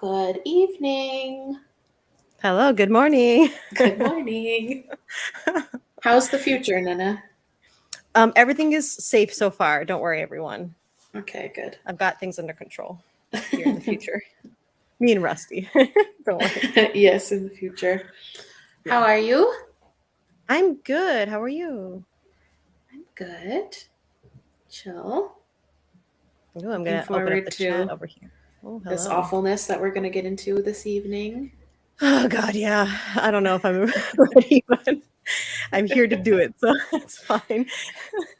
Good evening. Hello, good morning. Good morning. How's the future, Nana? Everything is safe so far. Don't worry, everyone. Okay, good. I've got things under control here in the future. Me and Rusty. Don't worry. Yes, in the future. How Yeah. are you? I'm good. How are you? I'm good. Chill. Ooh, I'm Looking gonna open up forward the chat to over here. Oh, this hello. awfulness that we're going to get into this evening. Oh God, yeah. I don't know if I'm ready, but I'm here to do it, so it's fine.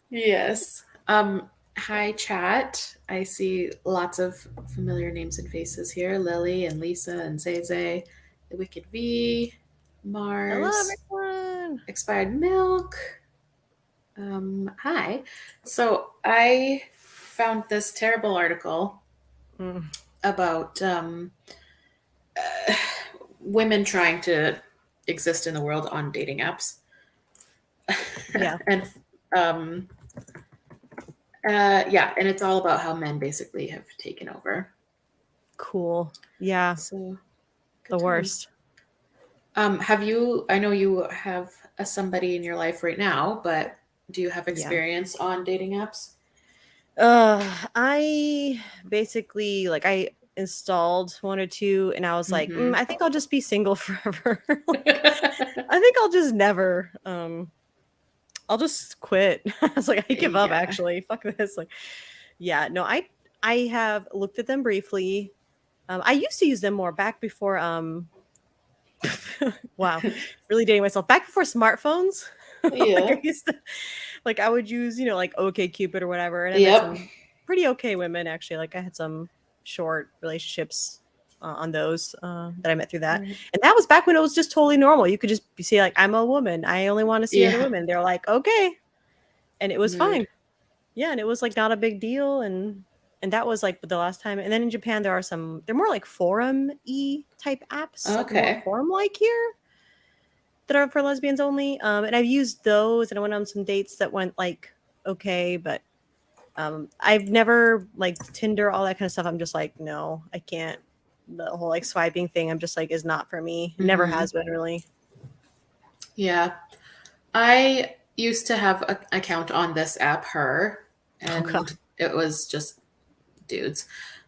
Yes. Hi, chat. I see lots of familiar names and faces here. Lily and Lisa and Zay, the Wicked V, Hello, Mars, everyone. Expired Milk. Hi. So I found this terrible article Mm, about women trying to exist in the world on dating apps. yeah, And um, yeah, and it's all about how men basically have taken over. cool. Yeah, So good the times. worst. Have you? I know you have somebody in your life right now, but do you have Yeah. experience on dating apps? I basically I installed one or two and I was like, Mm-hmm. I think I'll just be single forever. I think I'll just never I'll just quit. I was like, I give up Yeah. actually. Fuck this. Yeah, no, I have looked at them briefly. I used to use them more back before wow, really dating myself. Back before smartphones. I Yeah. used to I would use, OK Cupid or whatever, and I met Yep. some pretty okay women actually. I had some short relationships on those that I met through that, Right. and that was back when it was just totally normal. You could just say I'm a woman. I only want to see other Yeah. women. They're like, okay, and it was Right. fine. Yeah, and it was not a big deal, and that was the last time. And then in Japan, they're more like forum type apps, more Okay. forum like here that are for lesbians only. And I've used those, and I went on some dates that went okay, but I've never Tinder, all that kind of stuff. I'm just no, I can't. The whole swiping thing, I'm just is not for me. Never Mm-hmm. has been really. Yeah. I used to have an account on this app, Her, Oh god. and it was just dudes.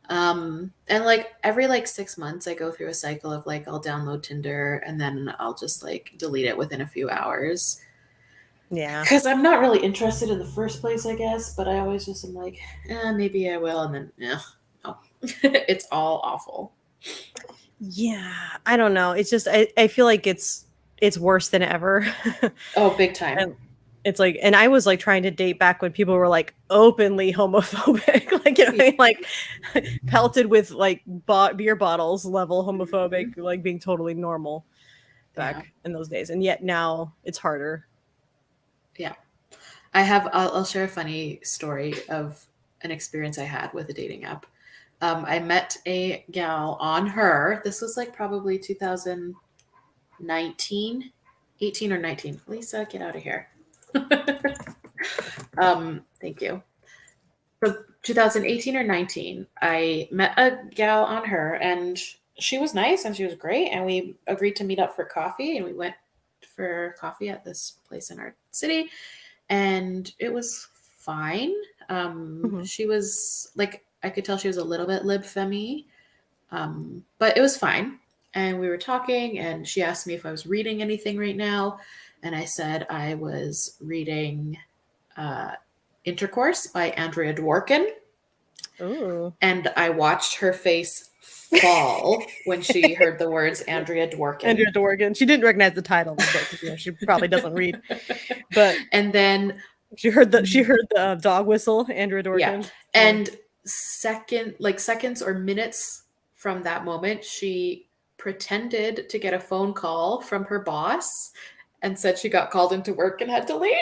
And every 6 months, I go through a cycle of I'll download Tinder and then I'll just delete it within a few hours Yeah. because I'm not really interested in the first place, I guess. But I always just am maybe I will, and then yeah, no, it's all awful. Yeah. I don't know. It's just I feel like it's worse than ever. Oh, big time. And it's and I was trying to date back when people were openly homophobic, pelted with beer bottles level homophobic, being totally normal Yeah, back in those days. And yet now it's harder. yeah. I'll share a funny story of an experience I had with a dating app. I met a gal on Her. This was probably 2019, 18 or 19. Lisa, get out of here. Thank you. So 2018 or 19, I met a gal on Her, and she was nice and she was great. And we agreed to meet up for coffee, and we went for coffee at this place in our city, and it was fine. Mhm. She was I could tell she was a little bit lib femme, but it was fine. And we were talking, and she asked me if I was reading anything right now, and I said I was reading uh, Intercourse by Andrea Dworkin, Ooh. and I watched her face fall when she heard the words Andrea Andrea Dworkin. Dorgan. She didn't recognize the title of the book because she probably doesn't read. But And then she heard the dog whistle, Andrea yeah, Dorgan. Yeah. and seconds or minutes from that moment, she pretended to get a phone call from her boss and said she got called into work and had to leave.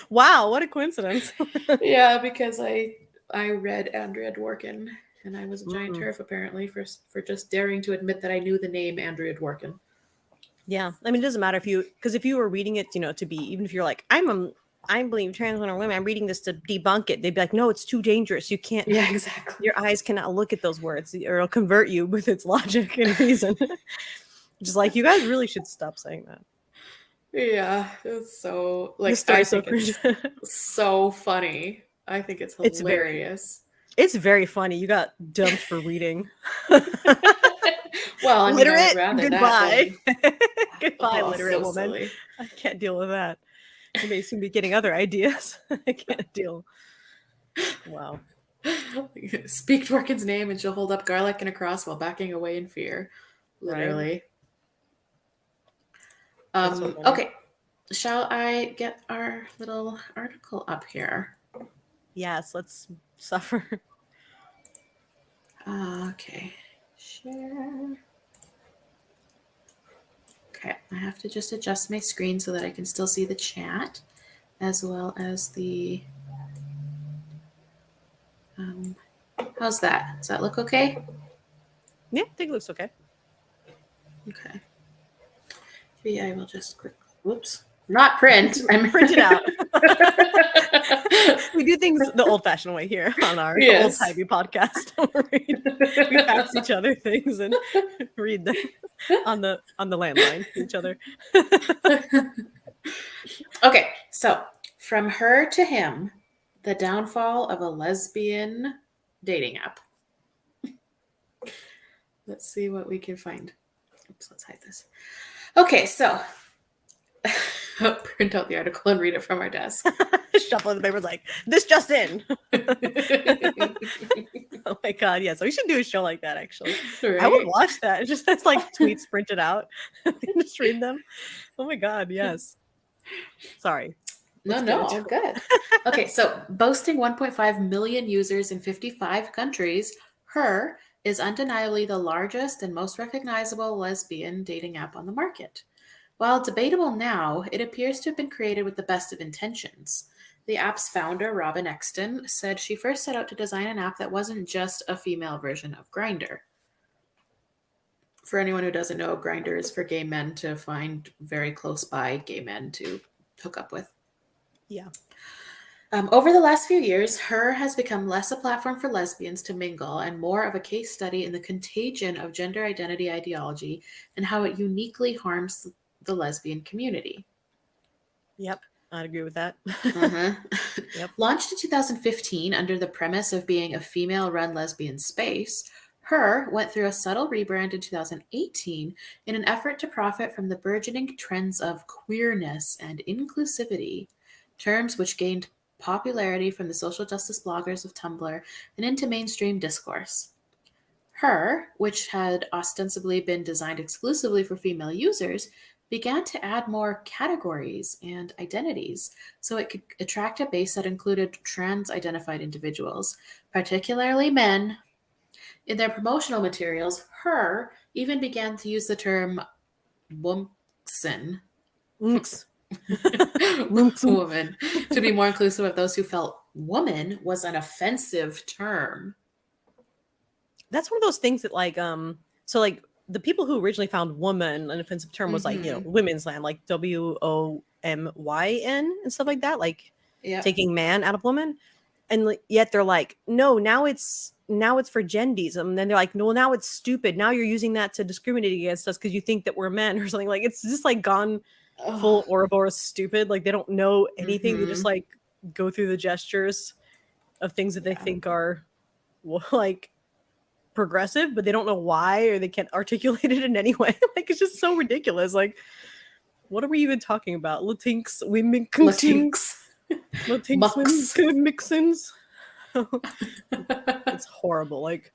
Wow, what a coincidence. Yeah, because I read Andrea Dworkin, and I was a giant Mm. turf apparently for just daring to admit that I knew the name Andrea Dworkin. Yeah. I mean, it doesn't matter if you were reading it, to be, even if you're I believe trans men are women. I'm reading this to debunk it. They'd be like, no, it's too dangerous. You can't. Yeah, exactly. Your eyes cannot look at those words, or it'll convert you with its logic and reason. Just like, you guys really should stop saying that. Yeah, it's so like This story I is so think cringe. it's so funny. I think it's It's hilarious. It's very funny. You got dumped for reading. Well, I mean, I would Literate. rather Goodbye. that Goodbye, than literate so woman. silly. I can't deal with that. You may soon be getting other ideas. I can't deal. Wow. Speak Dworkin's name and she'll hold up garlic and a cross while backing away in fear. Literally. That's so funny. Okay. Shall I get our little article up here? Yes, let's suffer. Okay. Share. Okay, I have to just adjust my screen so that I can still see the chat as well as the. How's that? Does that look okay? Yeah, I think it looks okay. Okay. Maybe I will just quick. Whoops. Not print. I'm Print it out. We do things the old-fashioned way here on our old-timey podcast. We fax each other things and read them on the landline to each other. Okay, so from her to him, the downfall of a lesbian dating app. Let's see what we can find. Oops, let's hide this. Okay, so print out the article and read it from our desk. Shuffling the papers like, this just in. Oh my god, yeah. So we should do a show like that, actually. Right? I would watch that. It just has like tweets printed out. Just read them. Oh my god, yes. Sorry. No, all good. Okay, so boasting 1.5 million users in 55 countries, Her is undeniably the largest and most recognizable lesbian dating app on the market. While debatable now, it appears to have been created with the best of intentions. The app's founder, Robin Exton, said she first set out to design an app that wasn't just a female version of Grindr. For anyone who doesn't know, Grindr is for gay men to find very close by gay men to hook up with. Yeah. Over the last few years, Her has become less a platform for lesbians to mingle and more of a case study in the contagion of gender identity ideology and how it uniquely harms the lesbian community. Yep, I'd agree with that. Yep. Launched in 2015 under the premise of being a female-run lesbian space, Her went through a subtle rebrand in 2018 in an effort to profit from the burgeoning trends of queerness and inclusivity, terms which gained popularity from the social justice bloggers of Tumblr and into mainstream discourse. Her, which had ostensibly been designed exclusively for female users, began to add more categories and identities so it could attract a base that included trans-identified individuals, particularly men. In their promotional materials, Her even began to use the term woman to be more inclusive of those who felt woman was an offensive term. That's one of those things that so like the people who originally found woman an offensive term was like, women's land, like WOMYN and stuff like that, like taking man out of woman. And yet they're like, no, now it's for gendies. And then they're like, no, now it's stupid. Now you're using that to discriminate against us because you think that we're men or something. Like, it's just like gone full Ouroboros stupid. Like, they don't know anything. They just like go through the gestures of things that they think are like progressive, but they don't know why, or they can't articulate it in any way. Like, it's just so ridiculous. Like, what are we even talking about? Latinx women, Latinx women mixins. It's horrible. Like,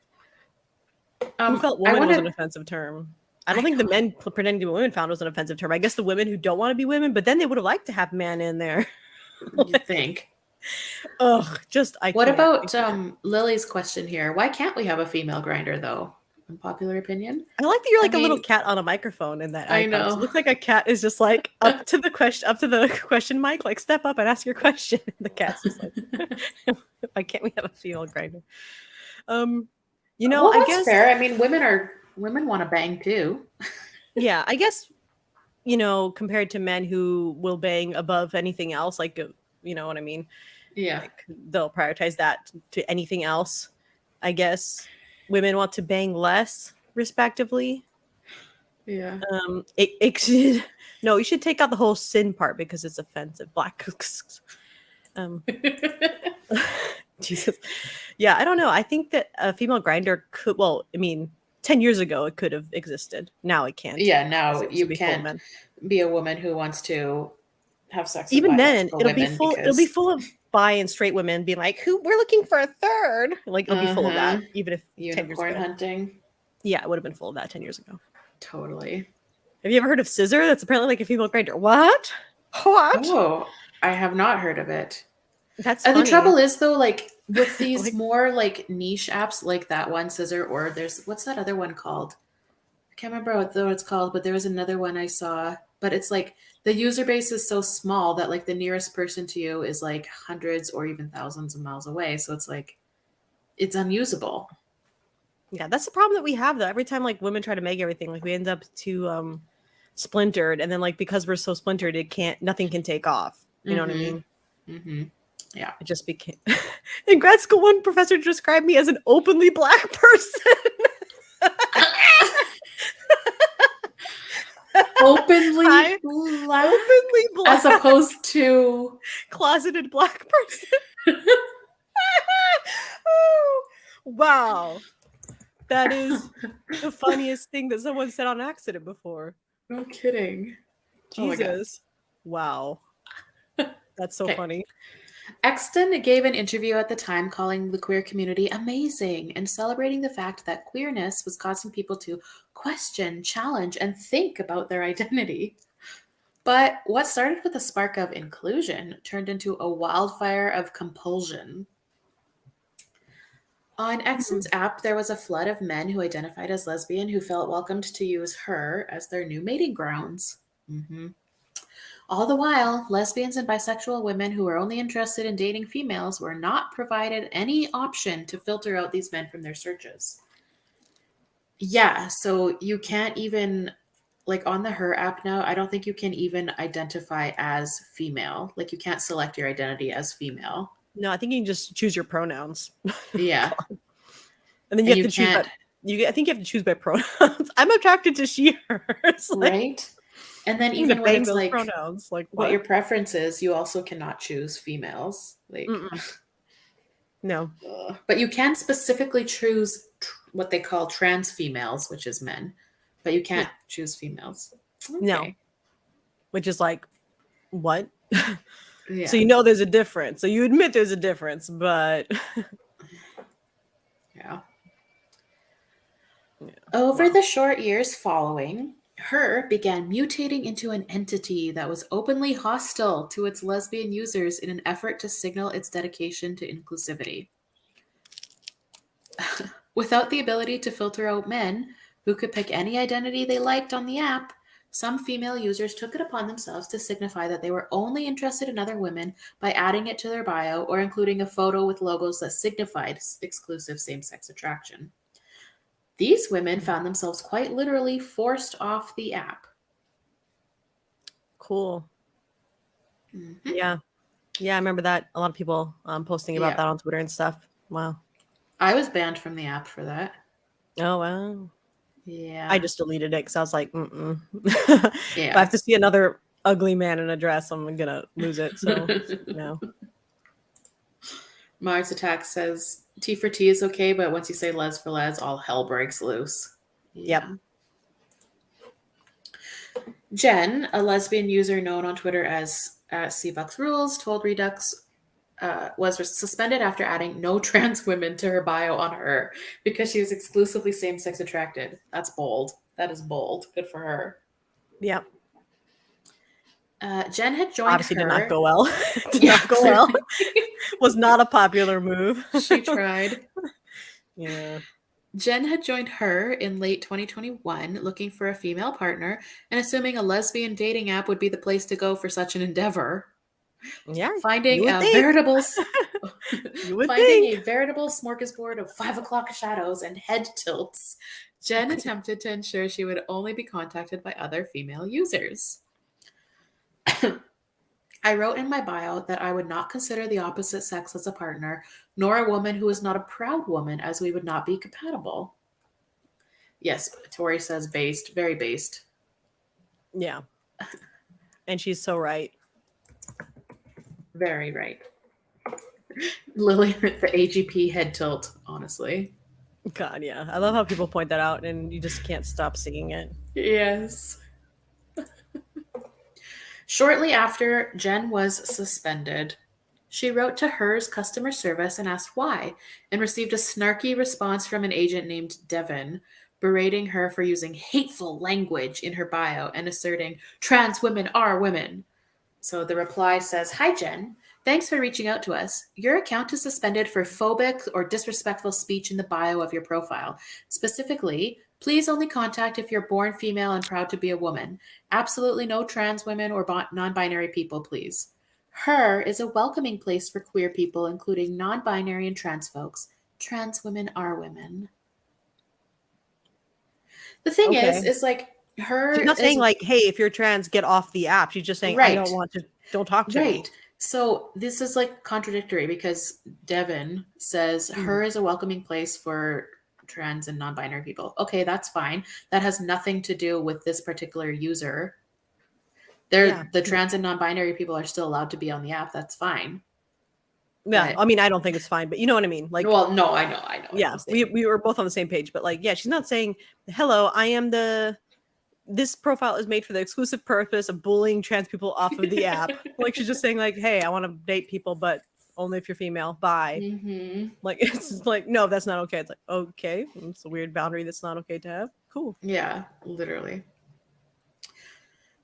who felt woman was an offensive term? I don't think the men pretending to be women found it was an offensive term. I guess the women who don't want to be women, but then they would have liked to have man in there. You think? Ugh, just I. What about Lily's question here? Why can't we have a female Grindr though? Unpopular opinion. I like that you're like a little cat on a microphone in that. I know. It looks like a cat is just like up to the question mic, like step up and ask your question. The cat's just like, why can't we have a female Grindr? Well, I guess fair. I mean, women want to bang too. Yeah, I guess compared to men who will bang above anything else, like You know what I mean? Yeah. Like they'll prioritize that to anything else. I guess women want to bang less, respectively. Yeah. It should, no, you should take out the whole sin part because it's offensive. Black. um, Jesus. Yeah, I don't know. I think that a female grinder could. Well, I mean, 10 years ago it could have existed. Now it can't. Yeah, Because now it you should be full of can't men. be a woman who wants to have sex with Even then, bisexual women it'll be because full of bi and straight women being like, "Who we're looking for a third." Like it'll be full of uh-huh. that. Even if 10 years Unicorn ago, hunting. yeah, it would have been full of that 10 years ago. Totally. Have you ever heard of Scissor? That's apparently like a female grinder. What? What? Oh, I have not heard of it. That's And the funny. trouble is, though, like with these Like, more like niche apps, like that one, Scissor, or there's what's that other one called? I can't remember what it's called, but there was another one I saw. But it's like the user base is so small that like the nearest person to you is like hundreds or even thousands of miles away. So it's like it's unusable. yeah, that's the problem that we have though. Every time like women try to make everything, like we end up too splintered, and then like because we're so splintered, nothing can take off. You know what I Mm-hmm. mean? Mm-hmm. Yeah. It just became in grad school. One professor described me as an openly black person. Openly Hi. black Openly black, as opposed to closeted black person. Oh, wow, that is the funniest thing that someone said on accident before. no kidding. Jesus, wow, that's so Okay. funny. Exton gave an interview at the time calling the queer community amazing and celebrating the fact that queerness was causing people to question, challenge, and think about their identity. But what started with a spark of inclusion turned into a wildfire of compulsion. On Exton's app, there was a flood of men who identified as lesbian who felt welcomed to use her as their new mating grounds. Mm-hmm. All the while, lesbians and bisexual women who were only interested in dating females were not provided any option to filter out these men from their searches. Yeah, so you can't even, like on the Her app now, I don't think you can even identify as female. Like you can't select your identity as female. No, I think you can just choose your pronouns. Yeah. And then you And have you to choose can't, I think you have to choose by pronouns. I'm attracted to she, hers. Like, right? And then I'm gonna even when bang it's those like pronouns. Like what what? your preference is, you also cannot choose females. Like, No. but you can specifically choose what they call trans females, which is men, but you can't choose females. No. Okay. Which is like, what? Yeah. So you know there's a difference. So you admit there's a difference, but Yeah. yeah. Over Wow. the short years following, Her began mutating into an entity that was openly hostile to its lesbian users in an effort to signal its dedication to inclusivity. Without the ability to filter out men who could pick any identity they liked on the app, some female users took it upon themselves to signify that they were only interested in other women by adding it to their bio or including a photo with logos that signified exclusive same sex attraction. These women found themselves quite literally forced off the app. Cool. Mm-hmm. Yeah. Yeah, I remember that. A lot of people posting about Yeah. that on Twitter and stuff. Wow. I was banned from the app for that. Oh, wow. Yeah. I just deleted it because I was like, mm-mm. Yeah. If I have to see another ugly man in a dress, I'm going to lose it. So, no. Mars Attack says T for T is okay, but once you say les for les, all hell breaks loose. Yep. Jen, a lesbian user known on Twitter as Cbucks Rules, told Redux was suspended after adding no trans women to her bio on Her because she was exclusively same-sex attracted. That's bold. That is bold. Good for her. Yep. Jen had joined Obviously Her. did not go well. Not go well. Was not a popular move. She tried. Yeah. Jen had joined Her in late 2021 looking for a female partner and assuming a lesbian dating app would be the place to go for such an endeavor. Yeah. Finding a veritable smorgasbord of 5 o'clock shadows and head tilts, Jen attempted to ensure she would only be contacted by other female users. I wrote in my bio that I would not consider the opposite sex as a partner, nor a woman who is not a proud woman, as we would not be compatible. Yes, Tori says based, very based. Yeah. And she's so right. Very right. Lily, the AGP head tilt, honestly. God, yeah. I love how people point that out and you just can't stop seeing it. Yes. Shortly after Jen was suspended, she wrote to HER's customer service and asked why, and received a snarky response from an agent named Devin, berating her for using hateful language in her bio and asserting trans women are women. So the reply says, "Hi, Jen. Thanks for reaching out to us. Your account is suspended for phobic or disrespectful speech in the bio of your profile. Specifically, please only contact if you're born female and proud to be a woman. Absolutely no trans women or non binary people, please. Her is a welcoming place for queer people, including non binary and trans folks. Trans women are women." The thing Okay. is like, her She's not is saying like, hey, if you're trans, get off the app. She's just saying, I don't right. want to, don't talk to me. Right. So this is like contradictory because Devin says Mm. her is a welcoming place for trans and non-binary people. Okay, that's fine. That has nothing to do with this particular user. Yeah. The trans and non-binary people are still allowed to be on the app. That's fine. Yeah. But I mean, I don't think it's fine, but you know what I mean? Like, well, no, I know what yeah, you're saying. we were both on the same page, but like, yeah, she's not saying, hello, I am this profile is made for the exclusive purpose of bullying trans people off of the app. Like, she's just saying like, hey, I want to date people, but only if you're female. Bye. Mm-hmm. Like, it's like, no, that's not okay. It's like, okay, it's a weird boundary that's not okay to have. Cool. Yeah, literally.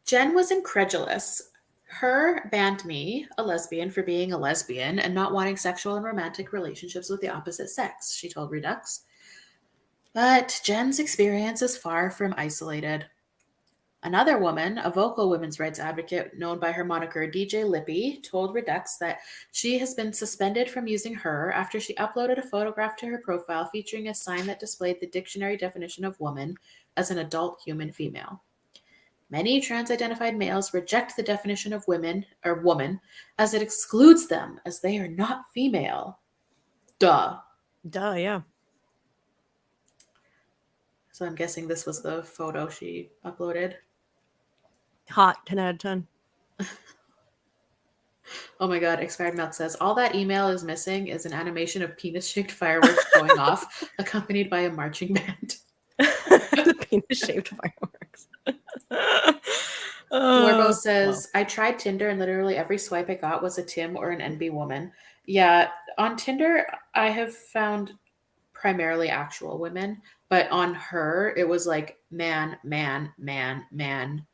Jen was incredulous. Her banned me, a lesbian, for being a lesbian and not wanting sexual and romantic relationships with the opposite sex, she told Redux. But Jen's experience is far from isolated. Another woman, a vocal women's rights advocate known by her moniker DJ Lippy, told Redux that she has been suspended from using her after she uploaded a photograph to her profile featuring a sign that displayed the dictionary definition of woman as an adult human female. Many trans-identified males reject the definition of women or woman as it excludes them as they are not female. Duh. Duh, yeah. So I'm guessing this was the photo she uploaded. Hot, 10 out of 10. Oh my god, Expired Milk says, all that email is missing is an animation of penis-shaped fireworks going off, accompanied by a marching band. The penis-shaped fireworks. Lorbo says, I tried Tinder and literally every swipe I got was a Tim or an NB woman. Yeah, on Tinder, I have found primarily actual women, but on her, it was like man, man, man, man.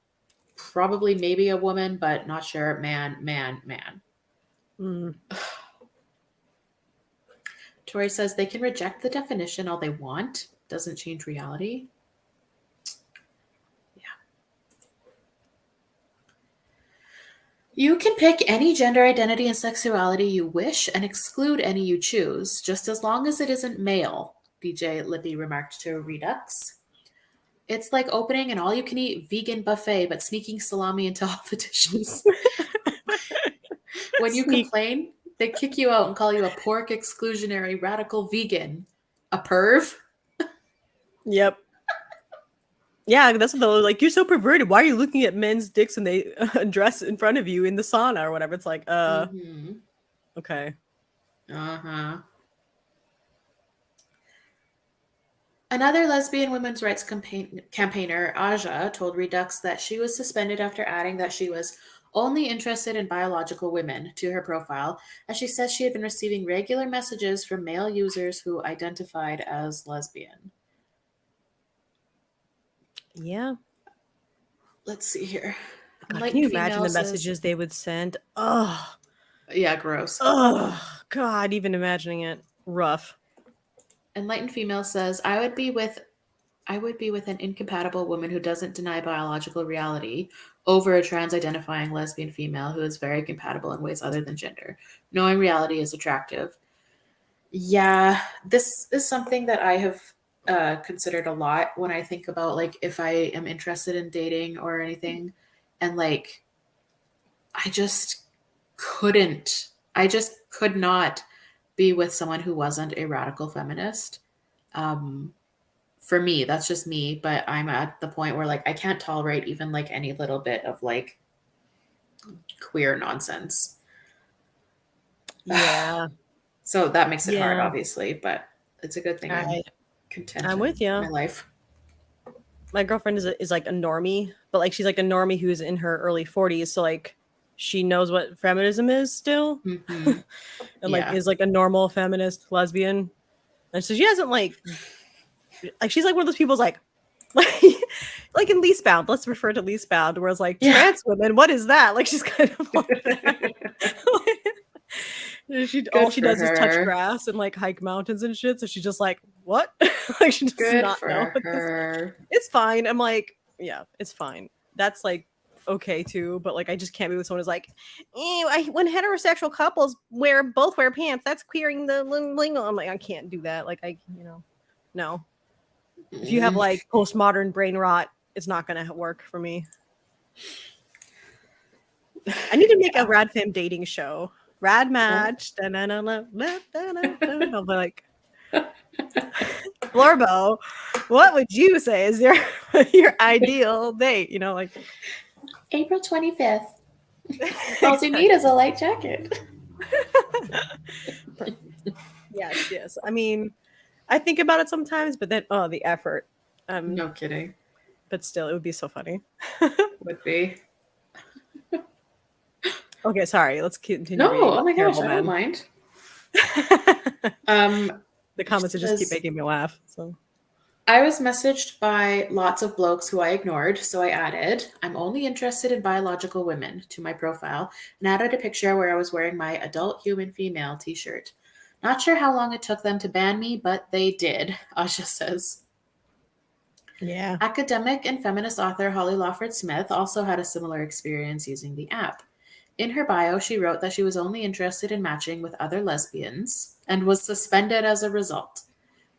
Probably maybe a woman, but not sure. Man, man, man. Mm. Tori says they can reject the definition all they want. Doesn't change reality. Yeah. You can pick any gender identity and sexuality you wish and exclude any you choose, just as long as it isn't male, DJ Libby remarked to Redux. It's like opening an all-you-can-eat vegan buffet, but sneaking salami into all the dishes. When you complain, they kick you out and call you a pork exclusionary radical vegan. A perv? Yep. Yeah, that's what they're like. You're so perverted. Why are you looking at men's dicks and they undress in front of you in the sauna or whatever? It's like, okay. Uh-huh. Another lesbian women's rights campaigner, Aja, told Redux that she was suspended after adding that she was only interested in biological women to her profile, as she says she had been receiving regular messages from male users who identified as lesbian. Yeah. Let's see here. God, can you imagine the messages they would send? Oh. Yeah, gross. Oh, God, even imagining it. Rough. Enlightened Female says, I would be with an incompatible woman who doesn't deny biological reality over a trans-identifying lesbian female who is very compatible in ways other than gender. Knowing reality is attractive. Yeah, this is something that I have considered a lot when I think about like if I am interested in dating or anything, and like I just couldn't. I just could not be with someone who wasn't a radical feminist. Um, for me, that's just me, but I'm at the point where like I can't tolerate even like any little bit of like queer nonsense. Yeah. So that makes it hard, Yeah. obviously, but it's a good thing I'm content I'm in with you. my life. My girlfriend is like a normie, but like she's like a normie who's in her early 40s, so like she knows what feminism is still. Hmm. And like Yeah. is like a normal feminist lesbian. And so she hasn't like she's like one of those people's like like in Leasebound, let's refer to Leasebound, where it's like Yeah. trans women, what is that? Like she's kind of like that. All Good she for does is touch her. grass and like hike mountains and shit. So she's just like, what? Like she does Good not know for what this. her. It's fine. I'm like, yeah, it's fine. That's like okay too, but like I just can't be with someone who's like, when heterosexual couples both wear pants, that's queering the lingo. I'm like, I can't do that. Like no. If you have Mm. like postmodern brain rot, it's not gonna work for me. I need to make a Rad Fam dating show. Rad match. I'll be like, Florbo, what would you say is your ideal date? You know, like April 25th. All you need is a light jacket. Yes. I mean, I think about it sometimes, but then the effort. No kidding. But still, it would be so funny. Would be. Okay, sorry. Let's continue No, being oh my gosh, terrible I don't men. mind. The comments just keep says, making me laugh. So I was messaged by lots of blokes who I ignored, so I added, I'm only interested in biological women to my profile and added a picture where I was wearing my adult human female t-shirt. Not sure how long it took them to ban me, but they did, Asha says. yeah. Academic and feminist author Holly Lawford Smith also had a similar experience using the app. In her bio, she wrote that she was only interested in matching with other lesbians and was suspended as a result.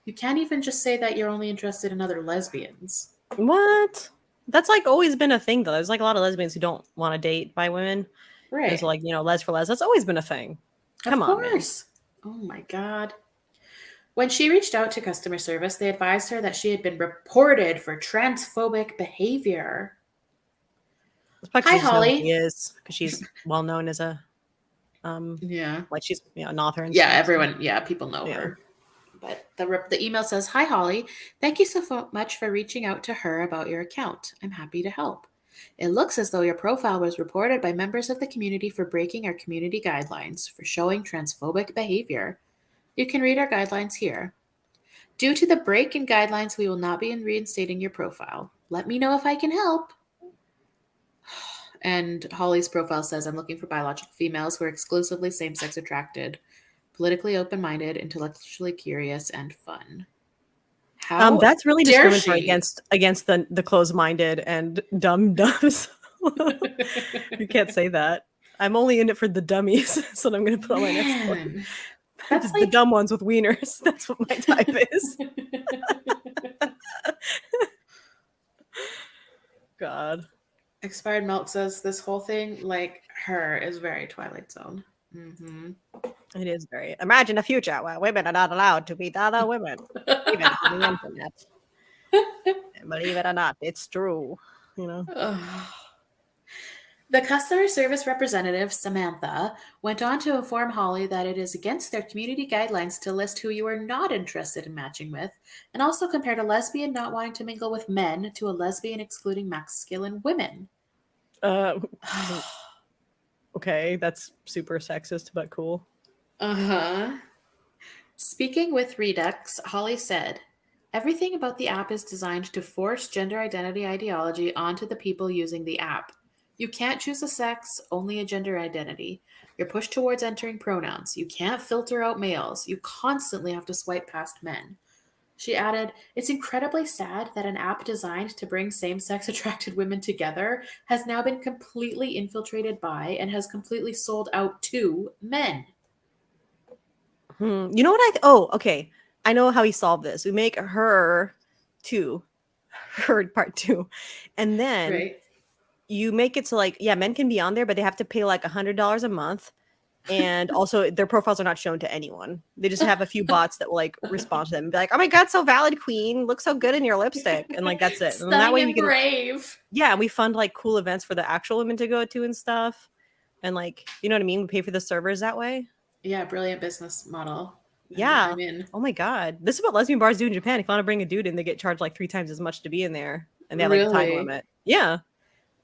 You can't even just say that you're only interested in other lesbians. What? That's like always been a thing though. There's like a lot of lesbians who don't want to date by women. There's Right. like, les for les. That's always been a thing. Of Come on, man. course. Oh my God. When she reached out to customer service, they advised her that she had been reported for transphobic behavior. It's probably 'cause Hi, she just knows who she Holly. is because she's well known as a Yeah. like she's an author and Yeah, stuff. everyone, yeah, people know Yeah. her. But the email says, Hi, Holly. Thank you so much for reaching out to her about your account. I'm happy to help. It looks as though your profile was reported by members of the community for breaking our community guidelines for showing transphobic behavior. You can read our guidelines here. Due to the break in guidelines, we will not be reinstating your profile. Let me know if I can help. And Holly's profile says, I'm looking for biological females who are exclusively same sex attracted, politically open minded, intellectually curious, and fun. How That's really dare discriminatory she? against the closed-minded and dumb dumbs. You can't say that. I'm only in it for the dummies. That's what I'm going to put on my next one. Man, that's The like dumb ones with wieners. That's what my type is. God. Expired Milk says this whole thing, like her, is very Twilight Zone. Mm-hmm. It is very. Imagine a future where women are not allowed to meet other women, even on the internet. And believe it or not, it's true. You know. The customer service representative, Samantha, went on to inform Holly that it is against their community guidelines to list who you are not interested in matching with, and also compared a lesbian not wanting to mingle with men to a lesbian excluding masculine women. Okay, that's super sexist, but cool. Uh-huh. Speaking with Redux, Holly said, Everything about the app is designed to force gender identity ideology onto the people using the app. You can't choose a sex, only a gender identity. You're pushed towards entering pronouns. You can't filter out males. You constantly have to swipe past men. She added, It's incredibly sad that an app designed to bring same sex attracted women together has now been completely infiltrated by and has completely sold out to men. You know what okay. I know how he solved this. We make her part two. And then Right. you make it so like, yeah, men can be on there, but they have to pay like $100 a month. And also their profiles are not shown to anyone. They just have a few bots that will like respond to them and be like, oh my God, so valid, queen. Look so good in your lipstick. And like, that's it. And that Stunning way we and can, brave. yeah, we fund like cool events for the actual women to go to and stuff. And like, you know what I mean? We pay for the servers that way. Yeah, brilliant business model. Yeah. I'm in. Oh my God. This is what lesbian bars do in Japan. If you want to bring a dude in, they get charged like 3 times as much to be in there. And they have like a time Really? limit. Yeah.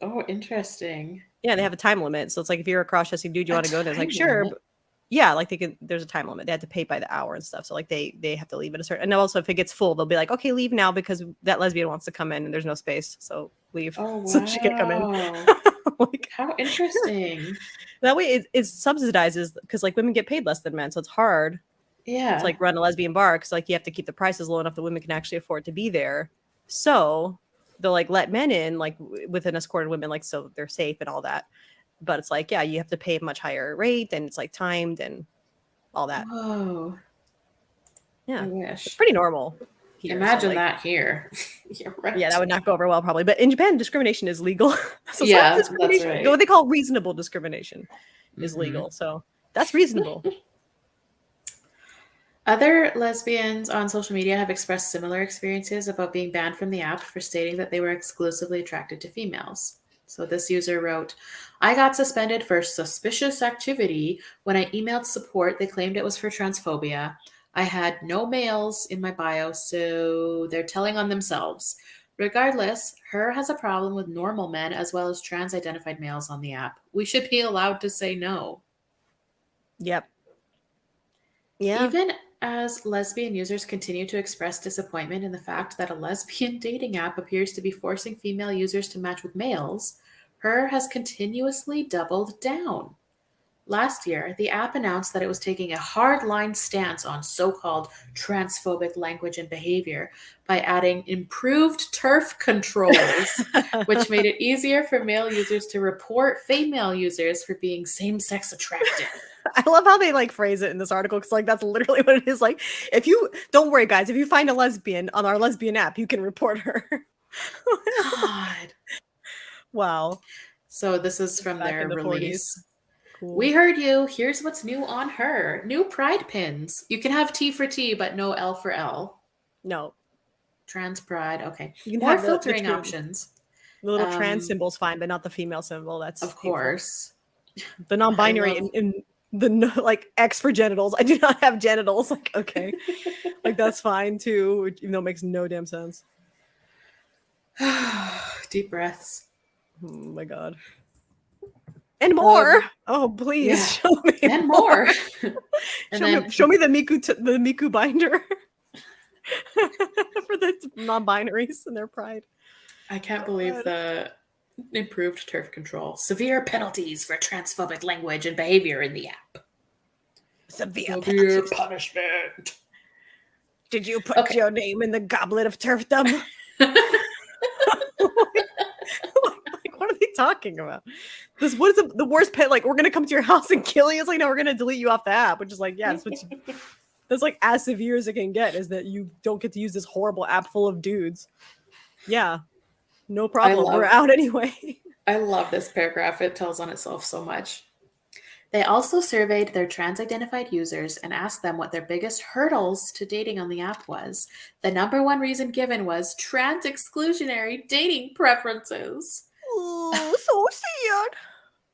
Oh, interesting. Yeah, they have a time limit. So it's like if you're a cross-dressing dude, you A want to go in, it's like time sure, limit. but yeah, like they can. There's a time limit. They have to pay by the hour and stuff. So like they have to leave at a certain. And also if it gets full, they'll be like, okay, leave now because that lesbian wants to come in and there's no space, so leave. Oh, So she can't come in. wow. Like, How interesting. that way it subsidizes because like women get paid less than men, so it's hard to Yeah. like run a lesbian bar because like you have to keep the prices low enough that women can actually afford to be there. So they'll like let men in like with an escorted women like so they're safe and all that. But it's like, yeah, you have to pay a much higher rate and it's like timed and all that. Whoa. I Yeah. It's wish. pretty normal here. So Imagine like, that here. You're right. yeah, that would not go over well probably. But in Japan, discrimination is legal. So some Yeah, that's discrimination, right. what they call reasonable discrimination is Mhm. legal. So that's reasonable. Other lesbians on social media have expressed similar experiences about being banned from the app for stating that they were exclusively attracted to females. So this user wrote, I got suspended for suspicious activity. When I emailed support, they claimed it was for transphobia. I had no males in my bio, so they're telling on themselves. Regardless, her has a problem with normal men as well as trans identified males on the app. We should be allowed to say no. Yep. Yeah. Even as lesbian users continue to express disappointment in the fact that a lesbian dating app appears to be forcing female users to match with males, her has continuously doubled down. Last year, the app announced that it was taking a hardline stance on so called transphobic language and behavior by adding improved turf controls, which made it easier for male users to report female users for being same sex attracted. I love how they like phrase it in this article because like that's literally what it is. Like, if you don't worry, guys, if you find a lesbian on our lesbian app, you can report her. God. Wow. So this is from Back in their the 40s. release. Cool. We heard you. Here's what's new on her. New pride pins. You can have T for T, but no L for L. No. Trans pride. Okay. You can More have filtering options. the little trans Um, symbol's fine, but not the female symbol. That's Of hateful. course. The non-binary love- in the like X for genitals. I do not have genitals. Like, okay. Like that's fine too, even though it makes no damn sense. Deep breaths. Oh my god. And more. Oh, please yeah. show me And more. And show me the Miku binder for the non-binaries and their pride. I can't believe the improved turf control. Severe penalties for transphobic language and behavior in the app. Severe punishment. Did you put your name in the goblet of turfdom? Like, what are they talking about? What is the worst pet? Like, we're gonna come to your house and kill you. It's like, no, we're gonna delete you off the app, which is like, yeah, that's like as severe as it can get, is that you don't get to use this horrible app full of dudes. Yeah, no problem. We're out anyway. I love this paragraph. It tells on itself so much. They also surveyed their trans-identified users and asked them what their biggest hurdles to dating on the app was. The number one reason given was trans-exclusionary dating preferences. Oh, so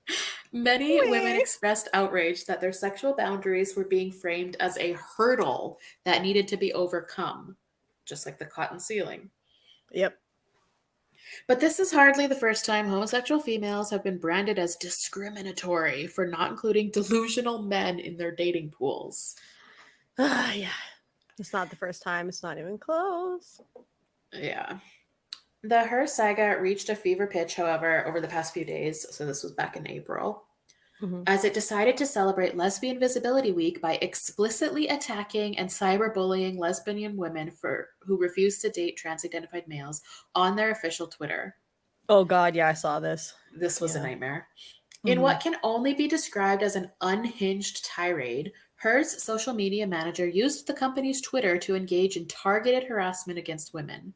sad. Many women expressed outrage that their sexual boundaries were being framed as a hurdle that needed to be overcome, just like the cotton ceiling. Yep. But this is hardly the first time homosexual females have been branded as discriminatory for not including delusional men in their dating pools. Yeah. It's not the first time. It's not even close. Yeah. The Her saga reached a fever pitch, however, over the past few days, so this was back in April, as it decided to celebrate Lesbian Visibility Week by explicitly attacking and cyberbullying lesbian women who refused to date trans-identified males on their official Twitter. Oh God, yeah, I saw this. This was a nightmare. In what can only be described as an unhinged tirade, Her's social media manager used the company's Twitter to engage in targeted harassment against women.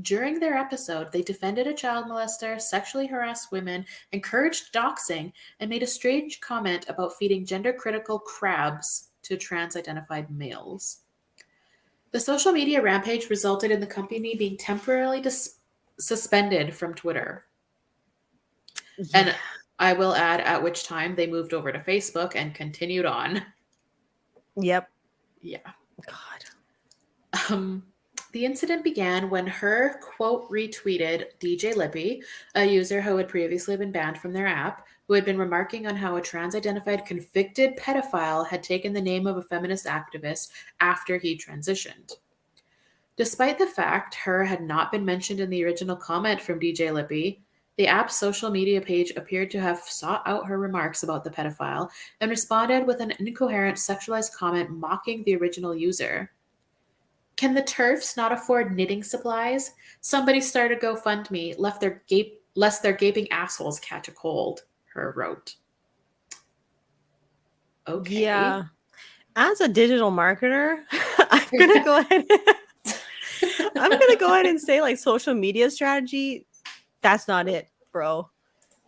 During their episode, they defended a child molester, sexually harassed women, encouraged doxing, and made a strange comment about feeding gender-critical crabs to trans-identified males. The social media rampage resulted in the company being temporarily suspended from Twitter. Yeah. And I will add at which time they moved over to Facebook and continued on. Yep. Yeah. God. The incident began when her quote retweeted DJ Lippy, a user who had previously been banned from their app, who had been remarking on how a trans-identified convicted pedophile had taken the name of a feminist activist after he transitioned. Despite the fact her had not been mentioned in the original comment from DJ Lippy, the app's social media page appeared to have sought out her remarks about the pedophile and responded with an incoherent sexualized comment mocking the original user. Can the TERFs not afford knitting supplies? Somebody start a GoFundMe, lest their gaping assholes catch a cold, her wrote. Okay. Yeah. As a digital marketer, I'm gonna go ahead. I'm gonna go ahead and say, like, social media strategy. That's not it, bro.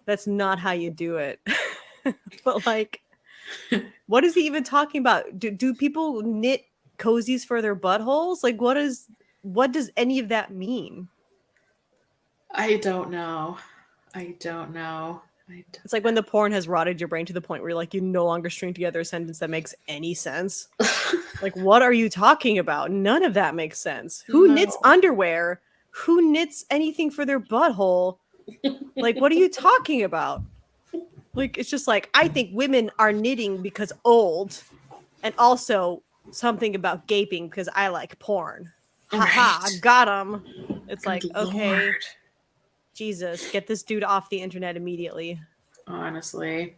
That's not how you do it. But like, what is he even talking about? Do people knit cozies for their buttholes? Like, what does any of that mean? I don't know. It's like when the porn has rotted your brain to the point where like you no longer string together a sentence that makes any sense. Like, what are you talking about? None of that makes sense. Who knits underwear? Who knits anything for their butthole? Like, what are you talking about? Like, it's just like, I think women are knitting because old, and also something about gaping because I like porn. Haha, Right. got him. It's Good like, okay, Lord. Jesus, get this dude off the internet immediately. Honestly.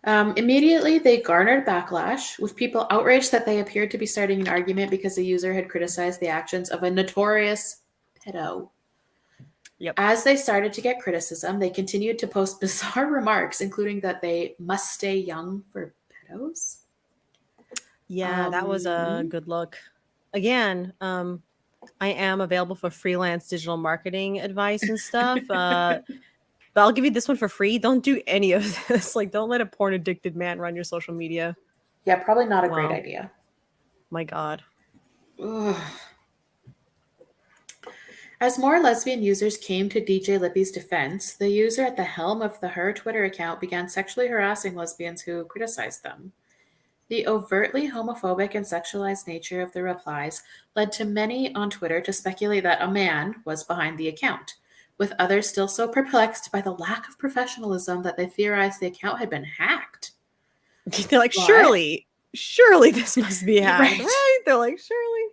Immediately, they garnered backlash, with people outraged that they appeared to be starting an argument because the user had criticized the actions of a notorious pedo. Yep. As they started to get criticism, they continued to post bizarre remarks, including that they must stay young for pedos. Yeah, that was a good look. Again, I am available for freelance digital marketing advice and stuff. But I'll give you this one for free. Don't do any of this. Like, don't let a porn addicted man run your social media. Yeah, probably not a Wow. great idea. My God. Ugh. As more lesbian users came to DJ Lippy's defense, the user at the helm of the Her Twitter account began sexually harassing lesbians who criticized them. The overtly homophobic and sexualized nature of the replies led to many on Twitter to speculate that a man was behind the account, with others still so perplexed by the lack of professionalism that they theorized the account had been hacked. They're like, surely this must be hacked, right? They're like, surely.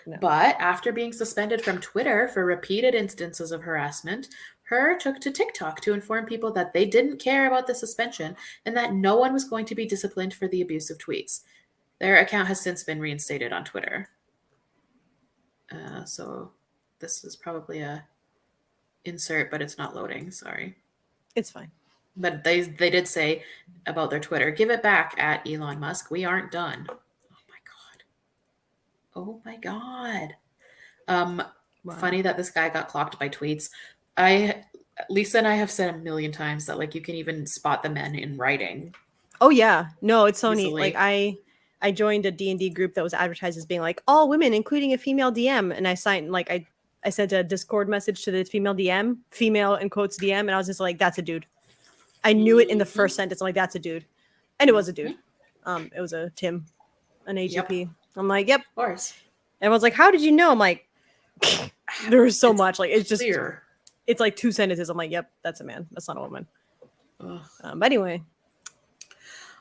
No. But after being suspended from Twitter for repeated instances of harassment, Her took to TikTok to inform people that they didn't care about the suspension and that no one was going to be disciplined for the abusive tweets. Their account has since been reinstated on Twitter. So this is probably a insert, but it's not loading. Sorry. It's fine. But they did say about their Twitter, give it back at Elon Musk. We aren't done. Oh my God. Wow. Funny that this guy got clocked by tweets. Lisa and I have said a million times that like you can even spot the men in writing. Oh yeah. No, it's so neat. Like I joined a D&D group that was advertised as being like all women, including a female DM. And I signed like I sent a Discord message to the female DM, female in quotes DM, and I was just like, that's a dude. I knew it in the first sentence. I'm like, that's a dude. And it was a dude. It was a Tim, an AGP. Yep. I'm like, yep. Of course. Everyone's like, how did you know? I'm like, there was so much. Like, it's just clear. It's like 2 sentences. I'm like, yep, that's a man. That's not a woman. But anyway.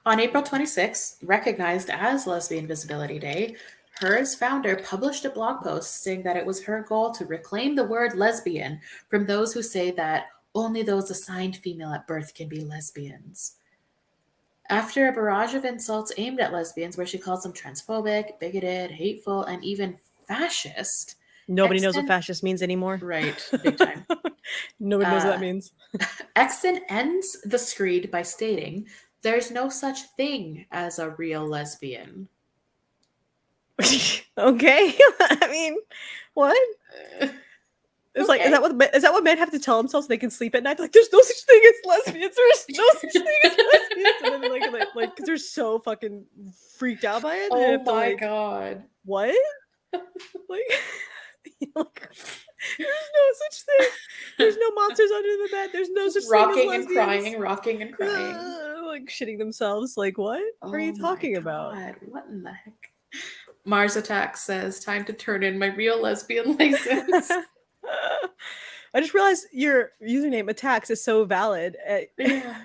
On April 26th, recognized as Lesbian Visibility Day, Her's founder published a blog post saying that it was her goal to reclaim the word lesbian from those who say that only those assigned female at birth can be lesbians. After a barrage of insults aimed at lesbians where she calls them transphobic, bigoted, hateful, and even fascist. Nobody knows what fascist means anymore. Right, big time. Nobody knows what that means. Exon ends the screed by stating, there's no such thing as a real lesbian. Okay. I mean, What? Uh, It's like, okay. is that what men have to tell themselves so they can sleep at night? Like, there's no such thing as lesbians. There's no such thing as lesbians. And then because they're so fucking freaked out by it, they Oh have to my like, god. what? Like, like, there's no such thing. There's no monsters under the bed. There's no Just such thing as rocking and lesbians. crying, rocking and crying. Like shitting themselves. Like, what are Oh you my talking about? god. What in the heck? Mars Attack says, time to turn in my real lesbian license. I just realized your username attacks is so valid. Yeah.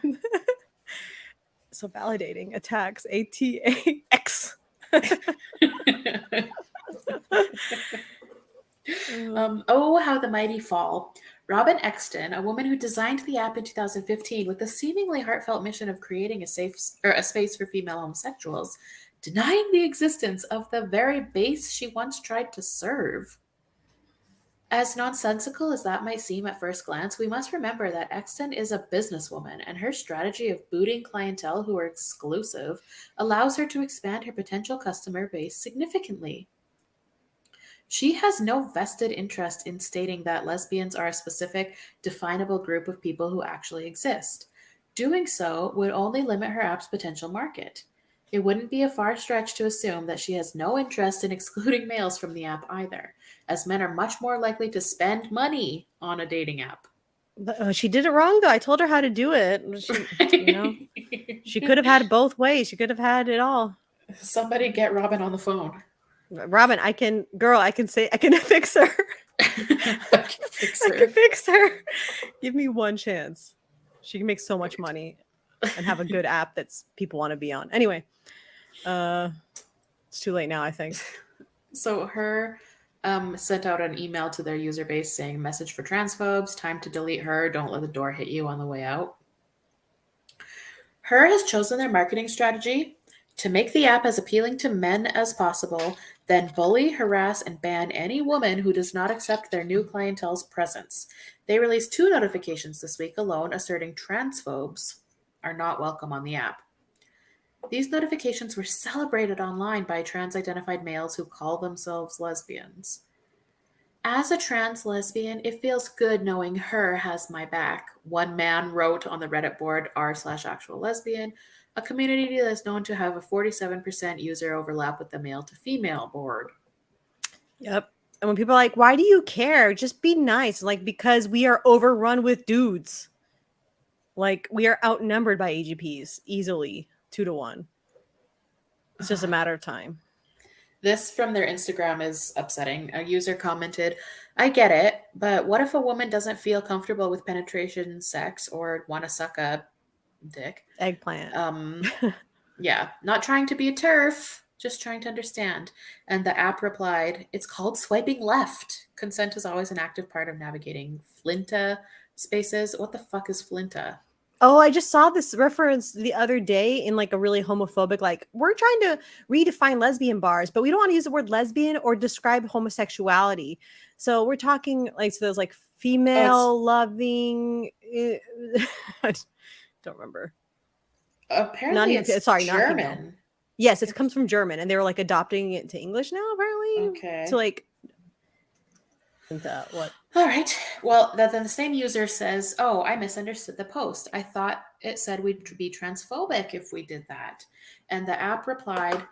So validating. Attacks. ATAX. Oh, how the mighty fall. Robin Exton, a woman who designed the app in 2015 with the seemingly heartfelt mission of creating a safe or a space for female homosexuals, denying the existence of the very base she once tried to serve. As nonsensical as that might seem at first glance, we must remember that Exton is a businesswoman, and her strategy of booting clientele who are exclusive allows her to expand her potential customer base significantly. She has no vested interest in stating that lesbians are a specific, definable group of people who actually exist. Doing so would only limit her app's potential market. It wouldn't be a far stretch to assume that she has no interest in excluding males from the app either, as men are much more likely to spend money on a dating app. But, she did it wrong though. I told her how to do it. She could have had it both ways. She could have had it all. Somebody get Robin on the phone. Robin, I can say I can fix her. Fix I her. can fix her. Give me one chance. She can make so much money and have a good app that's people want to be on. Anyway, it's too late now, I think. So her sent out an email to their user base saying, message for transphobes, time to delete her, don't let the door hit you on the way out. Her has chosen their marketing strategy to make the app as appealing to men as possible, then bully, harass, and ban any woman who does not accept their new clientele's presence. They released 2 notifications this week alone asserting transphobes are not welcome on the app. These notifications were celebrated online by trans-identified males who call themselves lesbians. As a trans lesbian, it feels good knowing her has my back, one man wrote on the Reddit board r/actual lesbian, a community that is known to have a 47% user overlap with the male to female board. Yep. And when people are like, why do you care? Just be nice. Like, because we are overrun with dudes. Like, we are outnumbered by AGPs easily, 2-1. It's just a matter of time. This from their Instagram is upsetting. A user commented, I get it, but what if a woman doesn't feel comfortable with penetration sex or want to suck a dick? Eggplant. Yeah, not trying to be a TERF, just trying to understand. And the app replied, it's called swiping left. Consent is always an active part of navigating Flinta spaces. What the fuck is Flinta? Oh, I just saw this reference the other day in like a really homophobic, like, we're trying to redefine lesbian bars, but we don't want to use the word lesbian or describe homosexuality. So we're talking like, so there's like female loving. I don't remember. Apparently it's not female. German. Yes, it comes from German, and they were like adopting it to English now, apparently. Okay. So like, what? All right. Well, then the same user says, oh, I misunderstood the post. I thought it said we'd be transphobic if we did that. And the app replied,